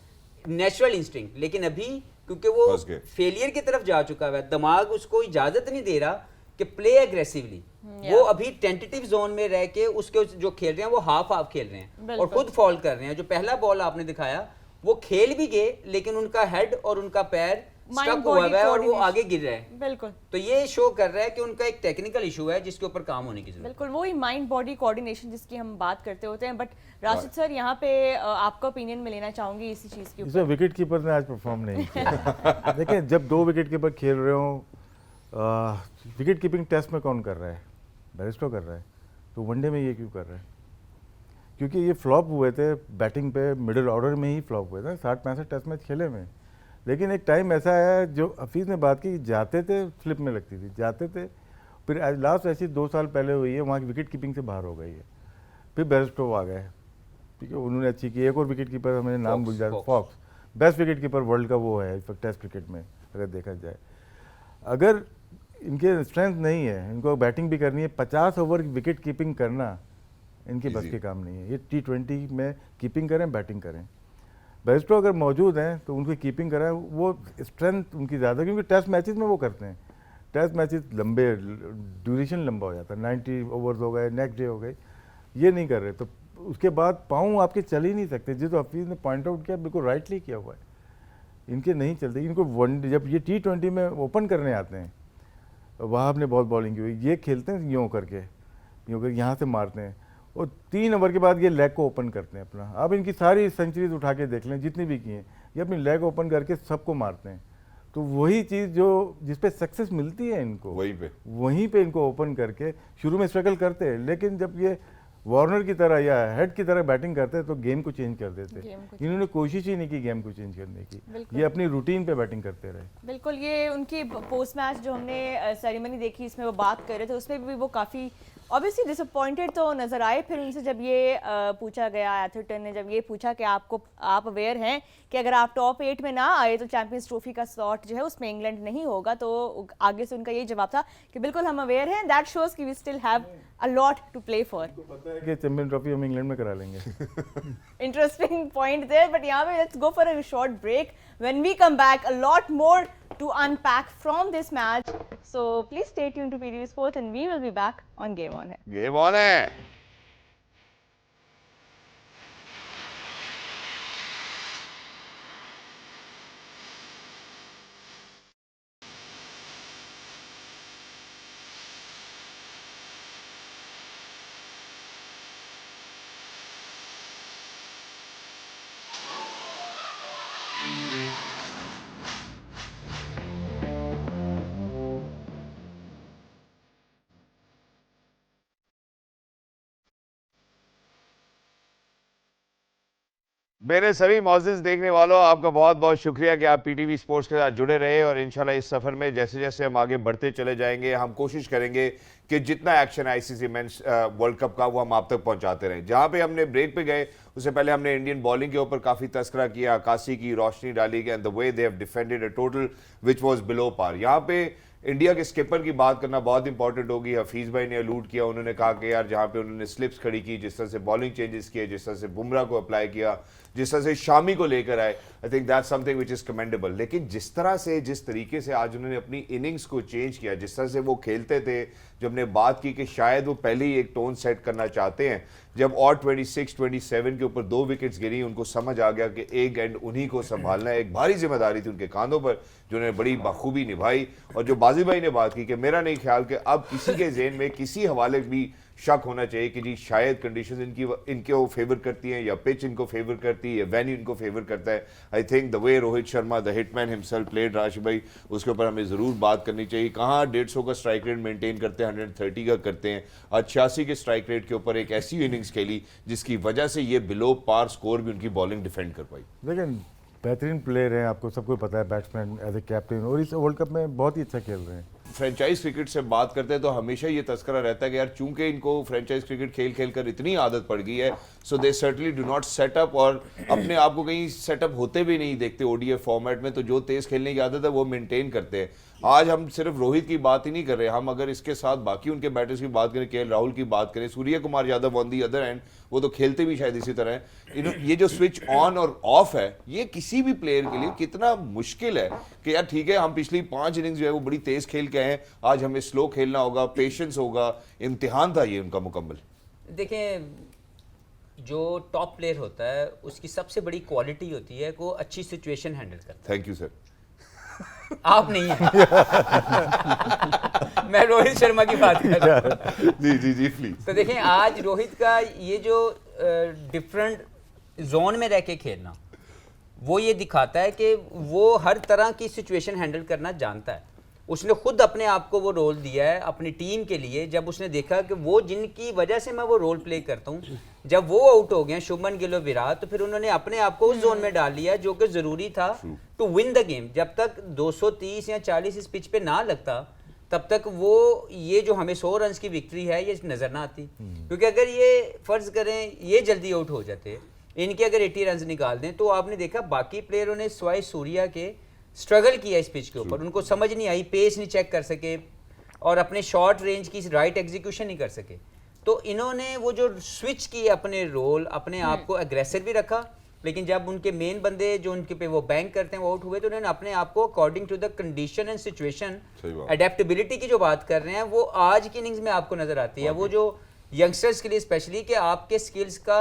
natural instinct. लेकिन अभी क्योंकि वो फंस गए। फेलियर की तरफ जा चुका है, दिमाग उसको इजाजत नहीं दे रहा कि प्ले एग्रेसिवली, वो अभी टेंटेटिव जोन में रह के उसके जो खेल रहे हैं वो हाफ खेल रहे हैं और खुद फॉल कर रहे हैं। जो पहला बॉल आपने दिखाया वो खेल भी गए, लेकिन उनका हेड और उनका पैर स्टक हुआ है और वो आगे गिर रहे हैं। बिल्कुल तो ये शो कर रहा है कि उनका एक टेक्निकल इशू है जिसके ऊपर काम होने की जरूरत है। बिल्कुल वही माइंड बॉडी कोऑर्डिनेशन जिसकी हम बात करते होते हैं। बट राशिद सर, यहाँ पे आपका ओपिनियन में लेना चाहूंगी इसी चीज़ के ऊपर। इसमें विकेट कीपर ने आज परफॉर्म नहीं किया। देखिए, जब 2 विकेट कीपर खेल रहे हो, विकेट कीपिंग टेस्ट में कौन कर रहा है? बैरिस्टो कर रहा है, तो वनडे में ये क्यों कर रहा है? क्योंकि ये फ्लॉप हुए थे बैटिंग पे, मिडिल ऑर्डर में ही फ्लॉप हुए थे। 60-65 टेस्ट मैच खेले में, लेकिन एक टाइम ऐसा है जो हफीज़ ने बात की, जाते थे स्लिप में लगती थी, जाते थे। फिर लास्ट ऐसी 2 साल पहले हुई है, वहाँ की विकेट कीपिंग से बाहर हो गई है। फिर बैरिस्टो आ गए, ठीक है, उन्होंने अच्छी की। एक और विकेट कीपर हमें नाम भूल जाता, Foakes, best wicket keeper world का वो है इस वक्त टेस्ट क्रिकेट में अगर देखा जाए। अगर इनके स्ट्रेंथ नहीं है, इनको बैटिंग भी करनी है, 50 ओवर विकेट कीपिंग करना इनके बस के काम नहीं है। ये T20 में कीपिंग करें, बैटिंग करें। बैरिस्टो अगर मौजूद हैं तो उनकी कीपिंग कराएं, वो स्ट्रेंथ उनकी ज़्यादा, क्योंकि टेस्ट मैचेस में वो करते हैं। टेस्ट मैचेस लंबे, ड्यूरेशन लंबा हो जाता है, 90 ओवर्स हो गए, नेक्स्ट डे हो गए, ये नहीं कर रहे। तो उसके बाद पाँव आपके चल ही नहीं सकते। जिस हफीज़ ने पॉइंट आउट किया, बिल्कुल राइटली किया हुआ है, इनके नहीं चलते। इनको जब ये T20 में ओपन करने आते हैं, वहाँ आपने बहुत बॉलिंग की हुई, ये खेलते हैं यूँ करके यहाँ से मारते हैं, और 3 ओवर के बाद ये लेग को ओपन करते हैं अपना। अब इनकी सारी सेंचुरीज उठा के देख लें, जितनी भी की हैं, ये अपनी लेग ओपन करके सबको मारते हैं। तो वही चीज़ जो जिस पे सक्सेस मिलती है इनको, वहीं पे इनको ओपन करके शुरू में स्ट्रगल करते हैं, लेकिन जब ये वार्नर की तरह या हेड की तरह बैटिंग करते हैं तो गेम को चेंज कर देते। इन्होंने कोशिश ही नहीं की गेम को चेंज करने की, ये अपनी रूटीन पे बैटिंग करते रहे। बिल्कुल, ये उनकी पोस्ट मैच जो हमने सेरेमनी देखी, इसमें वो बात कर रहे थे, उसमें भी वो काफ़ी ऑब्वियसली डिसअपॉइंटेड तो नज़र आए। फिर उनसे जब ये पूछा गया, एथरटन ने जब ये पूछा कि आप अवेयर हैं कि अगर आप टॉप 8 में ना आए तो चैंपियंस ट्रॉफी का स्लॉट जो है उसमें इंग्लैंड नहीं होगा, तो आगे से उनका ये जवाब था कि बिल्कुल हम अवेयर हैं, दैट शोज कि we still have a lot to play for. पता है कि चैंपियन ट्रॉफी हम इंग्लैंड में करा लेंगे। Interesting point there, but yeah, let's go for a short break. When we come back, a lot more to unpack from this match. So please stay tuned to PTV Sports, and we will be back on Game On. Game on है। मेरे सभी मौजूद देखने वालों, आपका बहुत बहुत शुक्रिया कि आप पीटीवी स्पोर्ट्स के साथ जुड़े रहे और इंशाल्लाह इस सफ़र में जैसे जैसे हम आगे बढ़ते चले जाएंगे, हम कोशिश करेंगे कि जितना action ICC men's world cup का वो हम आप तक पहुंचाते रहें। जहां पे हमने ब्रेक पे गए उससे पहले हमने इंडियन बॉलिंग के ऊपर काफ़ी तस्करा किया, अक्कासी की रोशनी डाली and the way they have defended a total which was below par. यहाँ पे इंडिया के स्किपर की बात करना बहुत इंपॉर्टेंट होगी। हफीज़ भाई ने अलूड किया, उन्होंने कहा कि यार जहाँ पे उन्होंने स्लिप्स खड़ी की, जिस तरह से बॉलिंग चेंजेस किए, जिस तरह से बुमराह को अप्लाई किया, जिस तरह से शामी को लेकर आए, I think that's something which is commendable. लेकिन जिस तरह से जिस तरीके से आज उन्होंने अपनी इनिंग्स को चेंज किया, जिस तरह से वो खेलते थे, जब हमने बात की कि शायद वो पहले ही एक टोन सेट करना चाहते हैं, जब और 26-27 के ऊपर 2 विकेट्स गिरी, उनको समझ आ गया कि एक एंड उन्हीं को संभालना है। एक भारी जिम्मेदारी थी उनके कांधों पर जो उन्होंने बड़ी बखूबी निभाई। और जो बाजी भाई ने बात की कि मेरा नहीं ख्याल कि अब किसी के ज़हन में किसी हवाले भी शक होना चाहिए कि जी शायद कंडीशंस इनको फेवर करती हैं या पिच इनको फेवर करती है या वेन्यू इनको फेवर करता है। I think the way Rohit Sharma the hitman himself played, Rashid भाई, उसके ऊपर हमें ज़रूर बात करनी चाहिए। कहाँ 150 का स्ट्राइक रेट मेंटेन करते हैं, 130 का करते हैं, और 86 के स्ट्राइक रेट के ऊपर एक ऐसी इनिंग्स खेली जिसकी वजह से ये बिलो पार स्कोर भी उनकी बॉलिंग डिफेंड कर पाई। लेकिन बेहतरीन प्लेयर हैं, आपको सबको पता है, बैट्समैन एज ए कैप्टन, और इस वर्ल्ड कप में बहुत ही अच्छा खेल रहे हैं। फ्रेंचाइज क्रिकेट से बात करते हैं तो हमेशा ये तस्करा रहता है कि यार चूंकि इनको फ्रेंचाइज क्रिकेट खेल खेल कर इतनी आदत पड़ गई है, सो दे सर्टनली डू नॉट सेटअप, और अपने आप को कहीं सेटअप होते भी नहीं देखते ओडीआई फॉर्मेट में। तो जो तेज खेलने की आदत है वो मेंटेन करते हैं। आज हम सिर्फ रोहित की बात ही नहीं कर रहे, हम अगर इसके साथ बाकी उनके बैटर्स की बात करें, केएल राहुल की बात करें, Surya Kumar Yadav on the other end, वो तो खेलते भी शायद इसी तरह है। ये जो स्विच ऑन और ऑफ है, ये किसी भी प्लेयर के लिए कितना मुश्किल है कि यार ठीक है हम पिछली 5 इनिंग्स जो है वो बड़ी तेज खेल के आए, आज हमें स्लो खेलना होगा, पेशेंस होगा। इम्तिहान था ये उनका मुकम्मल। देखें, जो टॉप प्लेयर होता है उसकी सबसे बड़ी क्वालिटी होती है कि वो अच्छी सिचुएशन हैंडल करता है। Thank you sir. आप नहीं है मैं रोहित शर्मा की बात कर रहा हूँ। जी जी जी प्लीज। तो देखें, आज रोहित का ये जो डिफरेंट जोन में रह के खेलना, वो ये दिखाता है कि वो हर तरह की सिचुएशन हैंडल करना जानता है। उसने खुद अपने आप को वो रोल दिया है अपनी टीम के लिए, जब उसने देखा कि वो जिनकी वजह से मैं वो रोल प्ले करता हूँ, जब वो आउट हो गए शुभमन गिल और विराट, तो फिर उन्होंने अपने आप को उस जोन में डाल लिया जो कि ज़रूरी था टू विन द गेम। जब तक 230 या 40 इस पिच पे ना लगता तब तक वो ये जो हमें 100 रन की विक्ट्री है ये नज़र ना आती। क्योंकि अगर ये फ़र्ज़ करें ये जल्दी आउट हो जाते, इनके अगर 80 रन निकाल दें, तो आपने देखा बाकी प्लेयरों ने स्वाय सूर्या के स्ट्रगल किया इस पिच के ऊपर। उनको समझ नहीं आई, पेस नहीं चेक कर सके और अपने शॉर्ट रेंज की राइट एग्जीक्यूशन नहीं कर सके। तो इन्होंने वो जो स्विच किए अपने रोल, अपने आप को एग्रेसिव भी रखा, लेकिन जब उनके मेन बंदे जो उनके पे वो बैंक करते हैं वो आउट हुए, तो उन्होंने अपने आप को according to the condition and situation, adaptability की जो बात कर रहे हैं वो आज की इनिंग्स में आपको नजर आती है। वो जो यंगस्टर्स के लिए स्पेशली कि आपके स्किल्स का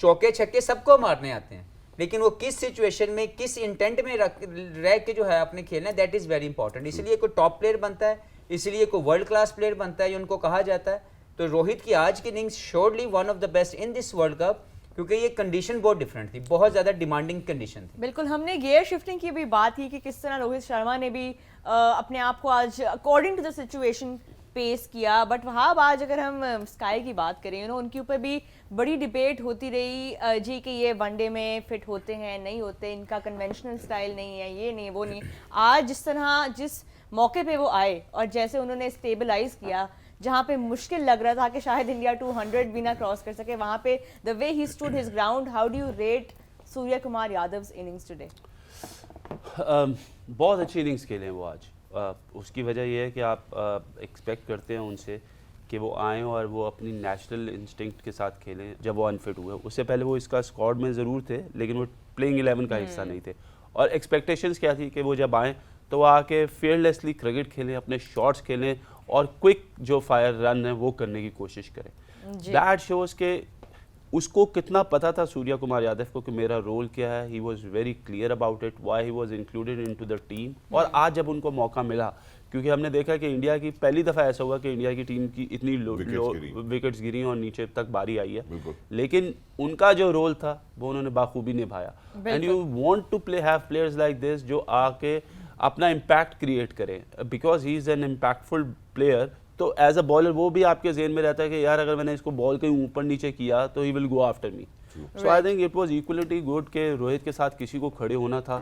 चौके छक्के सबको मारने आते हैं, लेकिन वो किस सिचुएशन में किस इंटेंट में रह के जो है अपने खेलना है, दैट इज़ वेरी इंपॉर्टेंट। इसलिए कोई टॉप प्लेयर बनता है, इसलिए कोई वर्ल्ड क्लास प्लेयर बनता है, ये उनको कहा जाता है। तो रोहित की आज की innings surely one of the best in this world cup, क्योंकि ये कंडीशन बहुत डिफरेंट थी, बहुत ज़्यादा डिमांडिंग कंडीशन थी। बिल्कुल, हमने गियर शिफ्टिंग की भी बात की कि किस तरह रोहित शर्मा ने भी अपने आप को आज अकॉर्डिंग टू द सिचुएशन पेश किया। बट वहाँ आज अगर हम स्काई की बात करें, उनके ऊपर भी बड़ी डिबेट होती रही जी कि ये वनडे में फिट होते हैं नहीं होते, इनका कन्वेंशनल स्टाइल नहीं है, ये नहीं वो नहीं। आज जिस तरह जिस मौके पे वो आए और जैसे उन्होंने स्टेबलाइज किया, जहाँ पे मुश्किल लग रहा था कि शायद इंडिया 200 भी ना क्रॉस कर सके, वहाँ पे the way he stood his ground. How do you rate Surya Kumar Yadavs innings today? बहुत अच्छी इनिंग्स खेले हैं वो आज। उसकी वजह यह है कि आप एक्सपेक्ट करते हैं उनसे कि वो आएँ और वो अपनी नेचुरल इंस्टिंक्ट के साथ खेलें जब वो अनफिट हुए। उससे पहले वो इसका स्क्वाड में ज़रूर थे, लेकिन वो प्लेइंग 11 का हिस्सा नहीं थे। और एक्सपेक्टेशंस क्या थी कि वो जब आएँ तो वो आके फेयरलेसली क्रिकेट खेलें, अपने शॉट्स खेलें और क्विक जो फायर रन है वो करने की कोशिश करें। दैट शोज़ के उसको कितना पता था सूर्या कुमार यादव को कि मेरा रोल क्या है। He was very clear about it, why he was included in to the team. और आज जब उनको मौका मिला, क्योंकि हमने देखा कि इंडिया की पहली दफ़ा ऐसा हुआ कि इंडिया की टीम की इतनी लो विकेट्स गिरी और नीचे तक बारी आई है, लेकिन उनका जो रोल था वो उन्होंने बाखूबी निभाया। And you want to have players like this जो आके अपना इम्पैक्ट क्रिएट करें, because he is an impactful player. तो एज अ बॉलर वो भी आपके जेहन में रहता है कि यार अगर मैंने इसको बॉल कहीं ऊपर नीचे किया तो he will go after me. So I think it was equality good के रोहित के साथ किसी को खड़े होना था।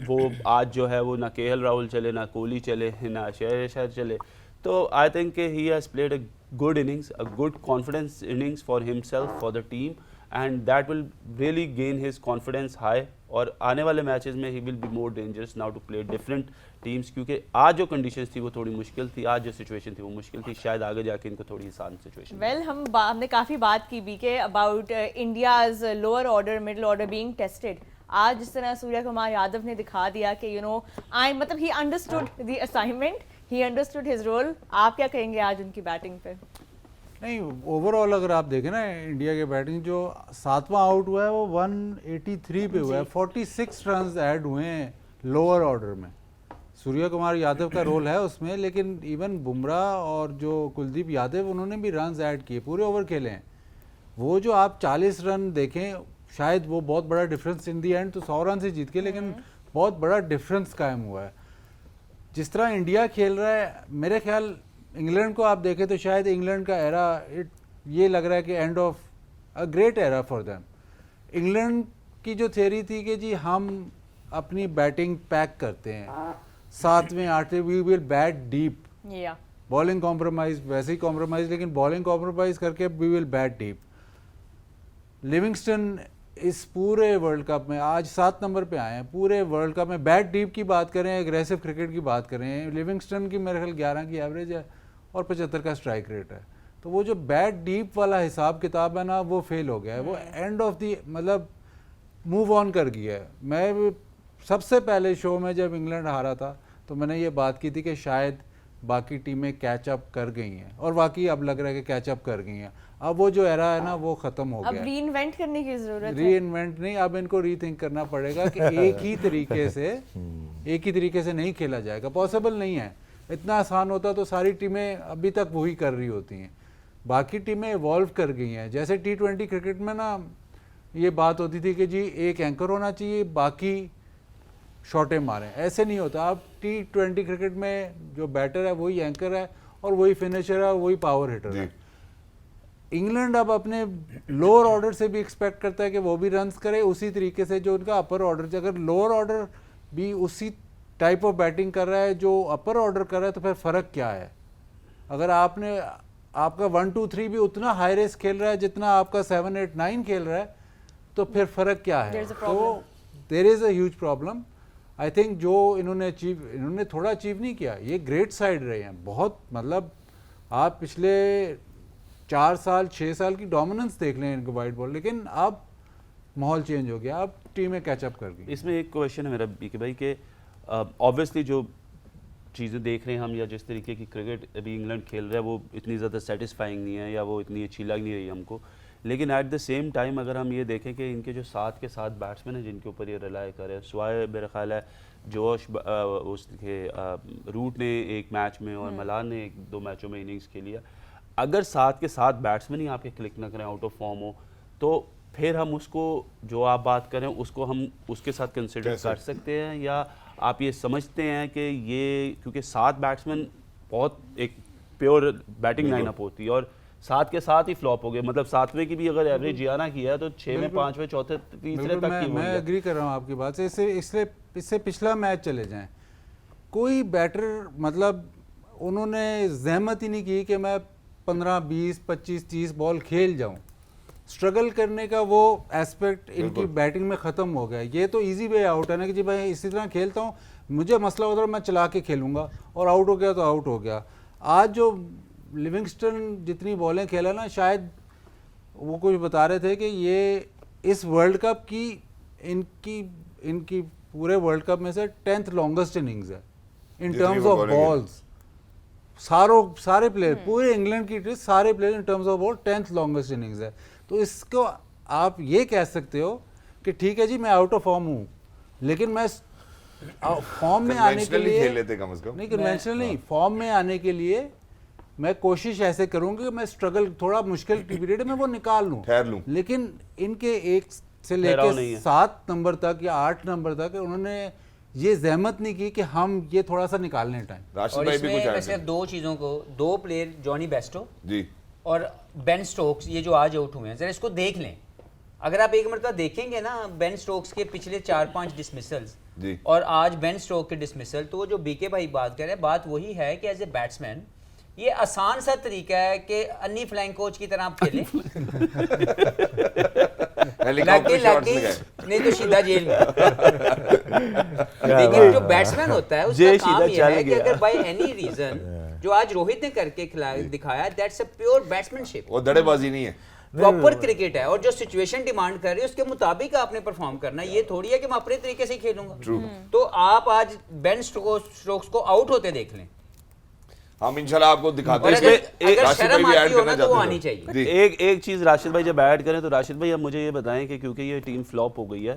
वो आज जो है वो ना केएल राहुल चले, ना कोहली चले, ना शेर चले, तो I think he has played a good innings, a good confidence innings for himself, for the team, and that will really gain his confidence high. और आने वाले मैचेस में he will be more dangerous now to play different teams, क्योंकि आज जो conditions थी वो थोड़ी मुश्किल थी, आज जो सिचुएशन थी वो मुश्किल थी, शायद आगे जाके इनको थोड़ी आसान सिचुएशन। वेल हमने काफ़ी बात की बीके about India's lower order middle order being tested. आज जिस तरह सूर्य कुमार यादव ने दिखा दिया कि मतलब he understood the assignment, he understood his role. आप क्या कहेंगे आज उनकी बैटिंग पे? नहीं, ओवरऑल अगर आप देखें ना, इंडिया के बैटिंग जो 7वां आउट हुआ है वो 183 पे हुआ है, 46 रन ऐड हुए हैं लोअर ऑर्डर में। सूर्य कुमार यादव का रोल है उसमें, लेकिन इवन बुमराह और जो कुलदीप यादव उन्होंने भी रन ऐड किए, पूरे ओवर खेले हैं। वो जो आप 40 रन देखें, शायद वो बहुत बड़ा डिफरेंस इन दी एंड तो 100 रन से जीत के, लेकिन बहुत बड़ा डिफरेंस कायम हुआ है। जिस तरह इंडिया खेल रहा है, मेरे ख्याल इंग्लैंड को आप देखें तो शायद इंग्लैंड का एरा ये लग रहा है कि end of a great era for them. England की जो थ्योरी थी कि जी हम अपनी बैटिंग पैक करते हैं, 7वें 8वें we will bat deep, bowling compromise, वैसे ही कॉम्प्रोमाइज, लेकिन बॉलिंग कॉम्प्रोमाइज करके we will bat deep. Livingstone इस पूरे वर्ल्ड कप में आज 7 नंबर पे आए हैं, पूरे वर्ल्ड कप में बैट डीप की बात करें, एग्रेसिव क्रिकेट की बात करें, लिविंगस्टन की मेरे ख्याल 11 की एवरेज है और 75 का स्ट्राइक रेट है। तो वो जो बैट डीप वाला हिसाब किताब है ना, वो फेल हो गया है, वो एंड ऑफ दी मतलब मूव ऑन कर गया है। मैं सबसे पहले शो में जब इंग्लैंड हारा था तो मैंने ये बात की थी कि शायद बाकी टीमें कैचअप कर गई हैं, और वाकई अब लग रहा है कि कैचअप कर गई हैं। अब वो जो एरा है ना वो खत्म हो गया। अब रीइन्वेंट करने की जरूरत है। रीइन्वेंट नहीं, अब इनको रीथिंक करना पड़ेगा कि एक ही तरीके से नहीं खेला जाएगा, पॉसिबल नहीं है। इतना आसान होता तो सारी टीमें अभी तक वही कर रही होती हैं। बाकी टीमें इवॉल्व कर गई हैं। जैसे T20 क्रिकेट में ना ये बात होती थी कि जी एक एंकर होना चाहिए, बाकी शॉटें मारें, ऐसे नहीं होता। अब T20 क्रिकेट में जो बैटर है वही एंकर है और वही फिनिशर है, वही पावर हिटर है। इंग्लैंड अब अपने लोअर ऑर्डर से भी एक्सपेक्ट करता है कि वो भी रन्स करे उसी तरीके से जो उनका अपर ऑर्डर। अगर लोअर ऑर्डर भी उसी टाइप ऑफ बैटिंग कर रहा है जो अपर ऑर्डर कर रहा है, तो फिर फ़र्क क्या है? अगर आपका 1 2 3 भी उतना हाई रेस खेल रहा है जितना आपका 7 8 9 खेल रहा है, तो फिर फ़र्क क्या है? तो there is a huge problem. I think जो इन्होंने थोड़ा अचीव नहीं किया। ये ग्रेट साइड रहे हैं बहुत, मतलब आप पिछले 4 साल 6 साल की डोमिनेंस देख लें इनको वाइट बॉल, लेकिन अब माहौल चेंज हो गया, अब टीमें कैचअप कर गई। इसमें एक क्वेश्चन है मेरा बीके भाई कि ऑब्वियसली जो चीज़ें देख रहे हैं हम, या जिस तरीके की क्रिकेट अभी इंग्लैंड खेल रहा है वो इतनी ज़्यादा सेटिस्फाइंग नहीं है, या वो इतनी अच्छी लग नहीं रही हमको। लेकिन एट द सेम टाइम अगर हम ये देखें कि इनके जो 7 के 7 बैट्समैन हैं जिनके ऊपर ये रिलाई कर रहे हैं, स्वाय मेरा ख्याल है जोश उसके रूट ने एक मैच में और मलान ने 1-2 मैचों में इनिंग्स खेली है। अगर 7 के 7 बैट्समैन ही आपके क्लिक ना करें, आउट ऑफ फॉर्म हो, तो फिर हम उसको जो आप बात करें उसको हम उसके साथ कंसिडर कर सकते हैं, या आप ये समझते हैं कि ये क्योंकि 7 बैट्समैन बहुत एक प्योर बैटिंग लाइनअप होती है और 7 के 7 ही फ्लॉप हो गए, मतलब 7वें की भी अगर एवरेज जियाना किया है तो 6वें 5वें चौथे तीसरे तक की। मैं एग्री कर रहा हूँ आपकी बात से। इससे पिछला मैच चले जाएं, कोई बैटर मतलब उन्होंने जहमत ही नहीं की कि मैं 15 20 25 30 बॉल खेल जाऊं। स्ट्रगल करने का वो एस्पेक्ट इनकी बैटिंग में ख़त्म हो गया। ये तो इजी वे आउट है ना कि जी भाई इसी तरह खेलता हूँ, मुझे मसला होता है मैं चला के खेलूंगा और आउट हो गया तो आउट हो गया। आज जो लिविंगस्टन जितनी बॉलें खेला ना, शायद वो कुछ बता रहे थे कि ये इस वर्ल्ड कप की इनकी पूरे वर्ल्ड कप में से 10th लॉन्गेस्ट इनिंग्स है इन टर्म्स ऑफ बॉल्स। सारे प्लेयर पूरे इंग्लैंड की सारे player in terms of ball 10th longest innings है। तो इसको आप ये कह सकते हो कि ठीक है जी मैं आउट ऑफ फॉर्म हूँ, लेकिन मैं फॉर्म में आने के लिए खेल लेते कम से कम, नहीं कन्वेंशनल नहीं, फॉर्म में आने के लिए मैं कोशिश ऐसे करूंगी कि मैं स्ट्रगल थोड़ा मुश्किल पीरियड में वो निकाल लूं, ठहर लूं। लेकिन इनके 1 से लेकर 7 नंबर तक या 8 नंबर तक उन्होंने ये जहमत नहीं की कि हम ये थोड़ा सा निकालने टाइम। और इसमें मैं सिर्फ 2 चीज़ों को, 2 प्लेयर जॉनी बेस्टो जी और बेन स्टोक्स, ये जो आज आउट हुए हैं, जरा इसको देख लें अगर आप एक मरतबा देखेंगे ना बेन स्टोक्स के पिछले 4-5 डिसमिसल्स जी। और आज बेन स्टोक के डिसमिसल, तो जो बीके भाई बात कर रहे हैं, बात वही है कि एज ए बैट्समैन ये आसान सा तरीका है कि अन्नी फ्लाइंग कोच की तरह आप खेलें। हेलीकॉप्टर शॉट्स लाके लगाए। नहीं तो सीधा जेल में। लेकिन जो बैट्समैन होता है उसका जे काम सीधा ये चल है कि गया। अगर बाय एनी रीजन जो आज रोहित ने करके दिखाया, दैट्स अ प्योर बैट्समैनशिप, वो धड़ेबाजी नहीं है। प्रॉपर क्रिकेट है। और जो सिचुएशन डिमांड कर रही है उसके मुताबिक आपने परफॉर्म करना है। ये थोड़ी है कि मैं अपने तरीके से ही खेलूंगा। तो आप आज बेन स्टोक्स को आउट होते देख लें, हम इंशाल्लाह आपको दिखाते और हैं। अगर इसमें अगर राशिद शर्म भाई भी आती ऐड हो करना ना तो वो चाहते आनी थे। चाहिए। जी। एक चीज़ राशिद भाई जब ऐड करें तो राशिद भाई अब मुझे ये बताएं कि क्योंकि ये टीम फ्लॉप हो गई है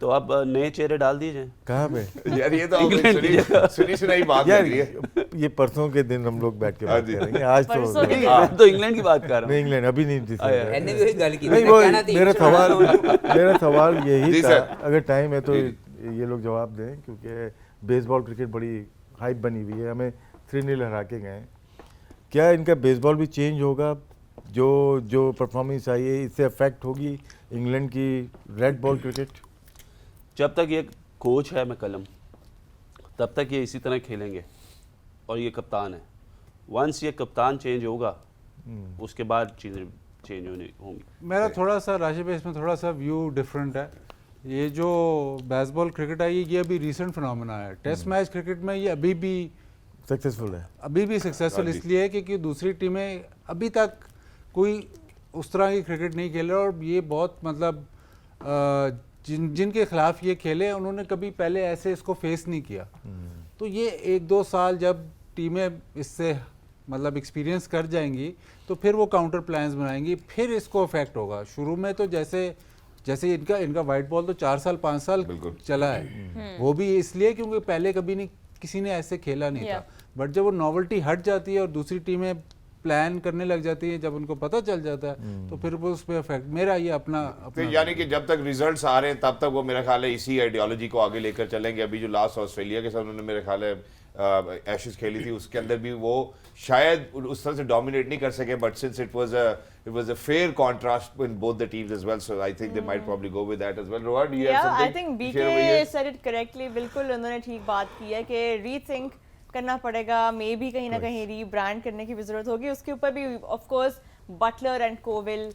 तो अब नए चेहरे डाल दिए जाएं। कहाँ पे यार ये तो इंग्लैंड की जगह। सुनी सुनाई बात यार लग रही है। ये परसों के दिन हम लोग बैठ के हाँ बात जी। करेंगे, आज परसों तो के दिन। मैं तो इंग्लैंड की बात कर रहा नहीं, हूँ। इंग्लैंड अभी नहीं जीत आया। सकता। मैंने भी वही गल की थी। नहीं मैं वो कहना थी मेरा सवाल जी यही था, सर। अगर टाइम है तो जी, ये लोग जवाब दें, क्योंकि बेसबॉल क्रिकेट बड़ी हाइप बनी हुई है, हमें 3-0 हरा के गए। क्या इनका बेसबॉल भी चेंज होगा? जो परफॉर्मेंस आई है इससे अफेक्ट होगी इंग्लैंड की रेड बॉल क्रिकेट? जब तक ये कोच है मैकलम तब तक ये इसी तरह खेलेंगे और ये कप्तान है। वंस ये कप्तान चेंज होगा उसके बाद चीज़ें चेंज होंगी। मेरा थोड़ा सा राशिद भाई इसमें थोड़ा सा व्यू डिफरेंट है। ये जो बेसबॉल क्रिकेट आई है ये अभी रीसेंट फिनोमेना है। टेस्ट मैच क्रिकेट में ये अभी भी सक्सेसफुल हाँ जी। इसलिए है क्योंकि दूसरी टीमें अभी तक कोई उस तरह की क्रिकेट नहीं खेले, और ये बहुत मतलब जिनके खिलाफ ये खेले उन्होंने कभी पहले ऐसे इसको फेस नहीं किया। तो ये 1-2 साल जब टीमें इससे मतलब एक्सपीरियंस कर जाएंगी तो फिर वो काउंटर प्लान्स बनाएंगी, फिर इसको अफेक्ट होगा। शुरू में तो जैसे इनका वाइट बॉल तो 4 साल 5 साल बिल्कुल। चला है, वो भी इसलिए क्योंकि पहले कभी नहीं किसी ने ऐसे खेला नहीं Yeah. था। बट जब वो नॉवेल्टी हट जाती है और दूसरी टीमें प्लान करने लग जाती है, जब उनको पता चल जाता है तो फिर वो उस पर अफेक्ट, मेरा ये अपना तो यानी कि जब तक रिजल्ट्स आ रहे हैं तब तक वो मेरा ख्याल है इसी आइडियोलॉजी को आगे लेकर चलेंगे। अभी जो लास्ट ऑस्ट्रेलिया के साथ उन्होंने मेरे ख्याल है एशेज खेली थी उसके अंदर भी वो शायद उस तरह से डोमिनेट नहीं कर सके, but since it was a fair contrast in both the teams as well, so I think they might probably go with that as well. Rohan, you have Yeah, I something think to share over BK here? said it correctly. बिल्कुल उन्होंने ठीक बात की है कि rethink करना पड़ेगा, मे भी कहीं ना कहीं रीब्रांड करने की भी जरूरत होगी। उसके ऊपर भी of course Buttler and co will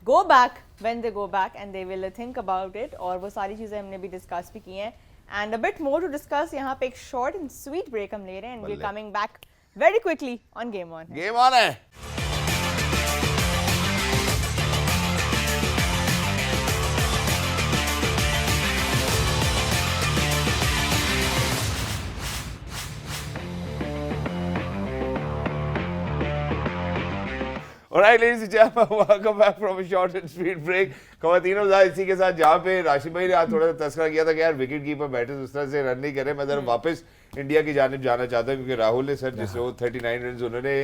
go back when they go back and they will think about it, और वो सारी चीज़ें हमने भी डिस्कस भी की हैं। And a bit more to discuss, यहाँ पे एक शॉर्ट एंड स्वीट ब्रेक हम ले रहे हैं एंड वी आर बल्ले। Coming back very quickly on game on. Game on है। Alright, ladies and gentlemen, welcome back from a short and sweet break. खवातीनों इसी के साथ जहाँ पे राशिद भाई ने आज थोड़ा सा तस्करा किया था कि यार विकेट कीपर बैटर्स उस तरह से रन नहीं करे, मैं जरा वापस इंडिया की जानिब जाना चाहता हूँ, क्योंकि राहुल ने सर जिस 39 रन उन्होंने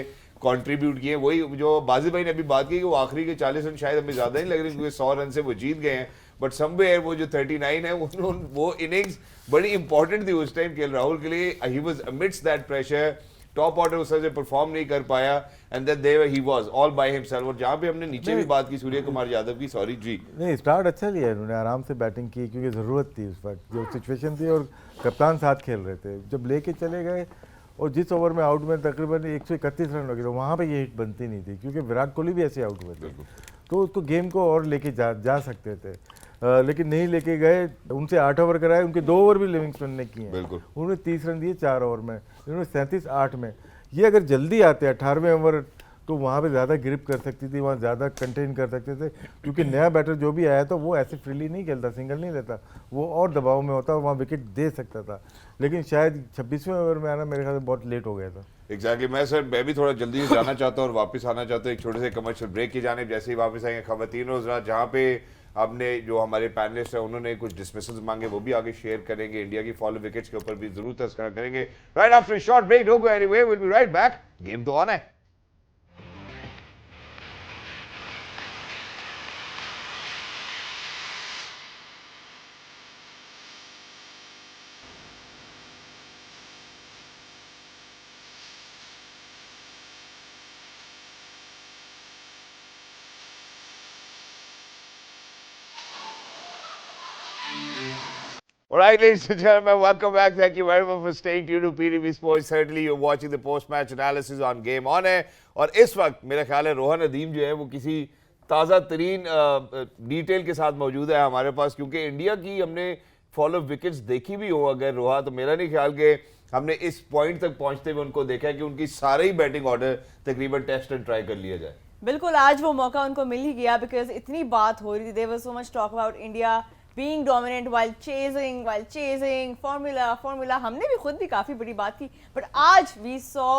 कंट्रीब्यूट किए, वही जो बाजी भाई ने अभी बात की कि वो आखिरी के 40 रन शायद हमें ज़्यादा नहीं लग रहे क्योंकि 100 रन से वो जीत गए हैं, बट समवेयर वो जो 39 है वो इनिंग्स बड़ी इंपॉर्टेंट थी उस टाइम के राहुल के लिए। He was amidst that pressure, top order उस तरह से परफॉर्म नहीं कर पाया, and then there he was all by himself. और जहां पे हमने नीचे भी बात की सूर्य कुमार यादव की, सॉरी जी, नहीं, स्टार्ट अच्छा लिया इन्होंने, आराम से बैटिंग की क्योंकि ज़रूरत थी उस वक्त, जो सिचुएशन थी, और कप्तान साथ खेल रहे थे। जब लेके चले गए और जिस ओवर में आउट में तकरीबन 131 रन हो गए, तो वहाँ पे ये हिट बनती नहीं थी क्योंकि विराट कोहली भी ऐसे आउट हुए थे, तो उसको गेम को और लेके जा सकते थे, लेकिन नहीं लेके गए। उनसे 8 ओवर कराए, उनके 2 ओवर भी लिविंगस्टन ने किए हैं। बिल्कुल। उन्होंने 30 रन दिए 4 ओवर में, इन्होंने 37-8 में। ये अगर जल्दी आते 18वें ओवर तो वहाँ पे ज़्यादा ग्रिप कर सकती थी, वहाँ ज़्यादा कंटेन कर सकते थे, क्योंकि नया बैटर जो भी आया था वो ऐसे फ्रीली नहीं खेलता, सिंगल नहीं लेता, वो और दबाव में होता, वहाँ विकेट दे सकता था, लेकिन शायद 26वें ओवर में आना मेरे ख्याल से बहुत लेट हो गया था। एग्जैक्टली। मैं भी थोड़ा जल्दी से जाना चाहता हूँ और वापस आना चाहता हूँ एक छोटे से कमर्शियल ब्रेक की जाने। जैसे ही वापस आएंगे खवातीनों जहाँ पे आपने जो हमारे पैनलिस्ट है उन्होंने कुछ डिसमिसल्स मांगे वो भी आगे शेयर करेंगे, इंडिया की फॉलो विकेट्स के ऊपर भी जरूर तस्करा करेंगे। Right after short break, don't go anywhere, will be right back. Game तो ऑन है। All right, ladies and gentlemen, welcome back. Thank you very much for staying tuned to PTV Sports. Certainly, you're watching the post-match analysis on Game On है और इस वक्त मेरा ख्याल है रोहन अदीम जो है वो किसी ताज़ा तरीन डिटेल के साथ मौजूद है हमारे पास, क्योंकि इंडिया की हमने फॉलो विकेट्स देखी भी हो अगर रोहा, तो मेरा नहीं ख्याल कि हमने इस पॉइंट तक पहुंचते हुए उनको देखा है कि उनकी सारे ही बैटिंग ऑर्डर तकरीबन टेस्ट एंड ट्राई कर लिया जाए। बिल्कुल, आज वो मौका उनको मिल ही गया बिकॉज इतनी बात हो रही थी, there was so much talk about India being dominant while chasing formula हमने भी खुद भी काफ़ी बड़ी बात की, बट आज we saw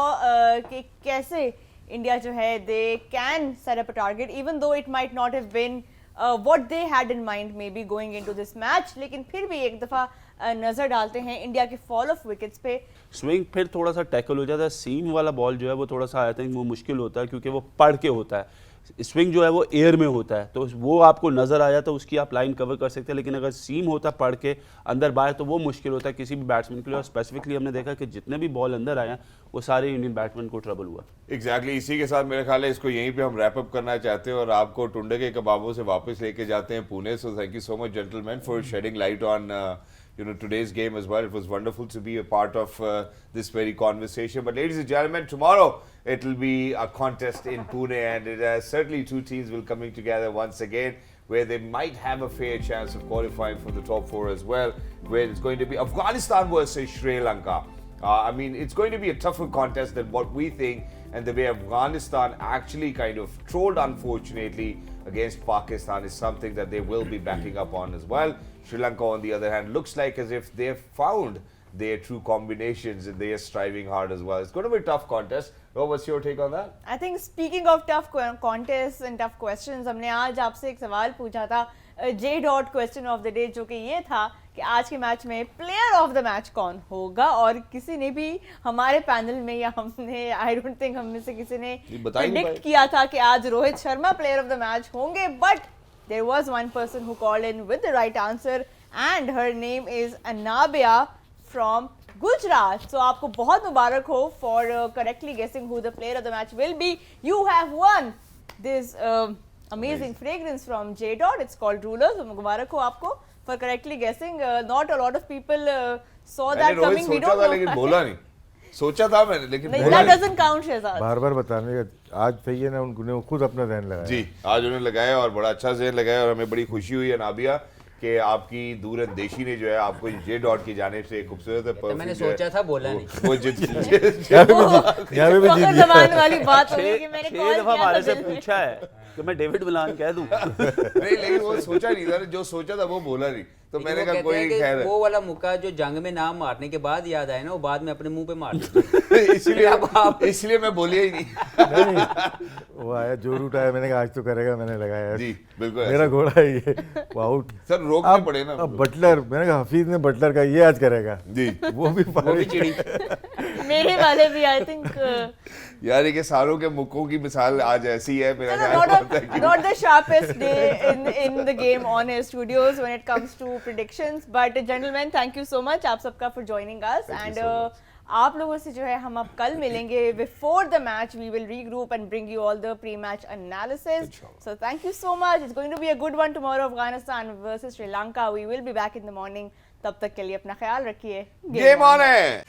कि कैसे इंडिया जो है they can set up a target even though it might not have been what they had in mind maybe going into this match, लेकिन फिर भी एक दफ़ा नज़र डालते हैं इंडिया के फॉल ऑफ विकेट्स पे। स्विंग फिर थोड़ा सा टैकल हो जाता है, सीम वाला बॉल जो है वो थोड़ा सा आई थिंक वो मुश्किल होता है क्योंकि वो पढ़ के होता है, स्विंग जो है वो एयर में होता है तो वो आपको नज़र आ जाता है, उसकी आप लाइन कवर कर सकते हैं, लेकिन अगर सीम होता पढ़ के अंदर बाहर तो वो मुश्किल होता है किसी भी बैट्समैन के लिए। और स्पेसिफिकली हमने देखा कि जितने भी बॉल अंदर आए वो सारे इंडियन बैट्समैन को ट्रबल हुआ। एग्जैक्टली इसी के साथ मेरा ख्याल है इसको यहीं पे हम रैप अप करना चाहते हैं और आपको टुंडे के कबाबों से वापस लेके जाते हैं Pune. So thank you so much gentleman for shedding light on today's game as well. It was wonderful to be a part of this very conversation. But ladies and gentlemen, tomorrow it will be a contest in Pune, and certainly two teams will coming together once again, where they might have a fair chance of qualifying for the top four as well, where it's going to be Afghanistan versus Sri Lanka. I mean, it's going to be a tougher contest than what we think, and the way Afghanistan actually kind of trolled, unfortunately, against Pakistan is something that they will be backing up on as well. Sri Lanka, on the other hand, looks like as if they've found their true combinations and they are striving hard as well. It's going to be a tough contest. Rob, what's your take on that? I think speaking of tough contests and tough questions, हमने आज आपसे एक सवाल पूछा था J. Question of the day, जो कि ये था कि आज के मैच में प्लेयर ऑफ द मैच कौन होगा, और किसी ने भी हमारे पैनल में या हमने आई डोंट थिंक हम में से किसी ने प्रेडिक्ट किया था कि आज Rohit Sharma player of the match होंगे, but there was one person who called in with the right answer and her name is Anabia from Gujarat. So आपको बहुत मुबारक हो for correctly guessing who the player of the match will be. You have won this amazing fragrance from J. It's called Ruler. So मुबारक हो आपको for correctly guessing. Not a lot of people saw that coming. We don't know. लेकिन बोला नहीं, सोचा था मैंने लेकिन that doesn't count, Shahzad. बार-बार बताने का आज सही है ना, उन्होंने खुद अपना ध्यान लगाया। जी, आज उन्होंने लगाया और बड़ा अच्छा ज़हन लगाया और हमें बड़ी खुशी हुई है नाबिया कि आपकी दूरअंदेशी ने जो है आपको J. की जानिब से खूबसूरत तो मैंने सोचा था, बोला नहीं। वो जित यहाँ पे भी जीत गया। ज़बान वाली बात हो गई कि मैंने कॉल छह दफा किया हमारे था से दिल में। पूछा है कि मैं डेविड मिलान कह दूं। नहीं, लेकिन वो सोचा नहीं था, जो सोचा था वो बोला नहीं, तो लेकिन मैंने वो कहा कहते कोई हैं कि खैर है। वो वाला मुक्का जो जंग में नाम मारने के बाद याद आया ना, वो बाद में अपने मुंह पे मार देते। इसलिए मैं बोलिया ही नहीं। नहीं, वो आया जो रूट आया, मैंने कहा आज तो करेगा, मैंने लगाया। जी बिल्कुल, मेरा घोड़ा है ये, वो आउट। सर रोकने पड़े ना। अब बटलर, मैंने कहा हफीज ने बटलर का ये आज करेगा जी, वो भी चिड़ी। मेरे वाले भी आई थिंक यार ये सारों के मुक्कों की मिसाल आज ऐसी है मेरा ख्याल। not the sharpest day in the game on air studios when it comes to predictions, but gentlemen, thank you so much आप सबका for joining us, and आप लोगों से जो है हम अब कल मिलेंगे before the match. We will regroup and bring you all the pre-match analysis. So thank you so much. It's going to be a good one tomorrow. Afghanistan versus Sri Lanka. We will be back in the morning. तब तक के लिए अपना ख्याल रखिए। Game on है।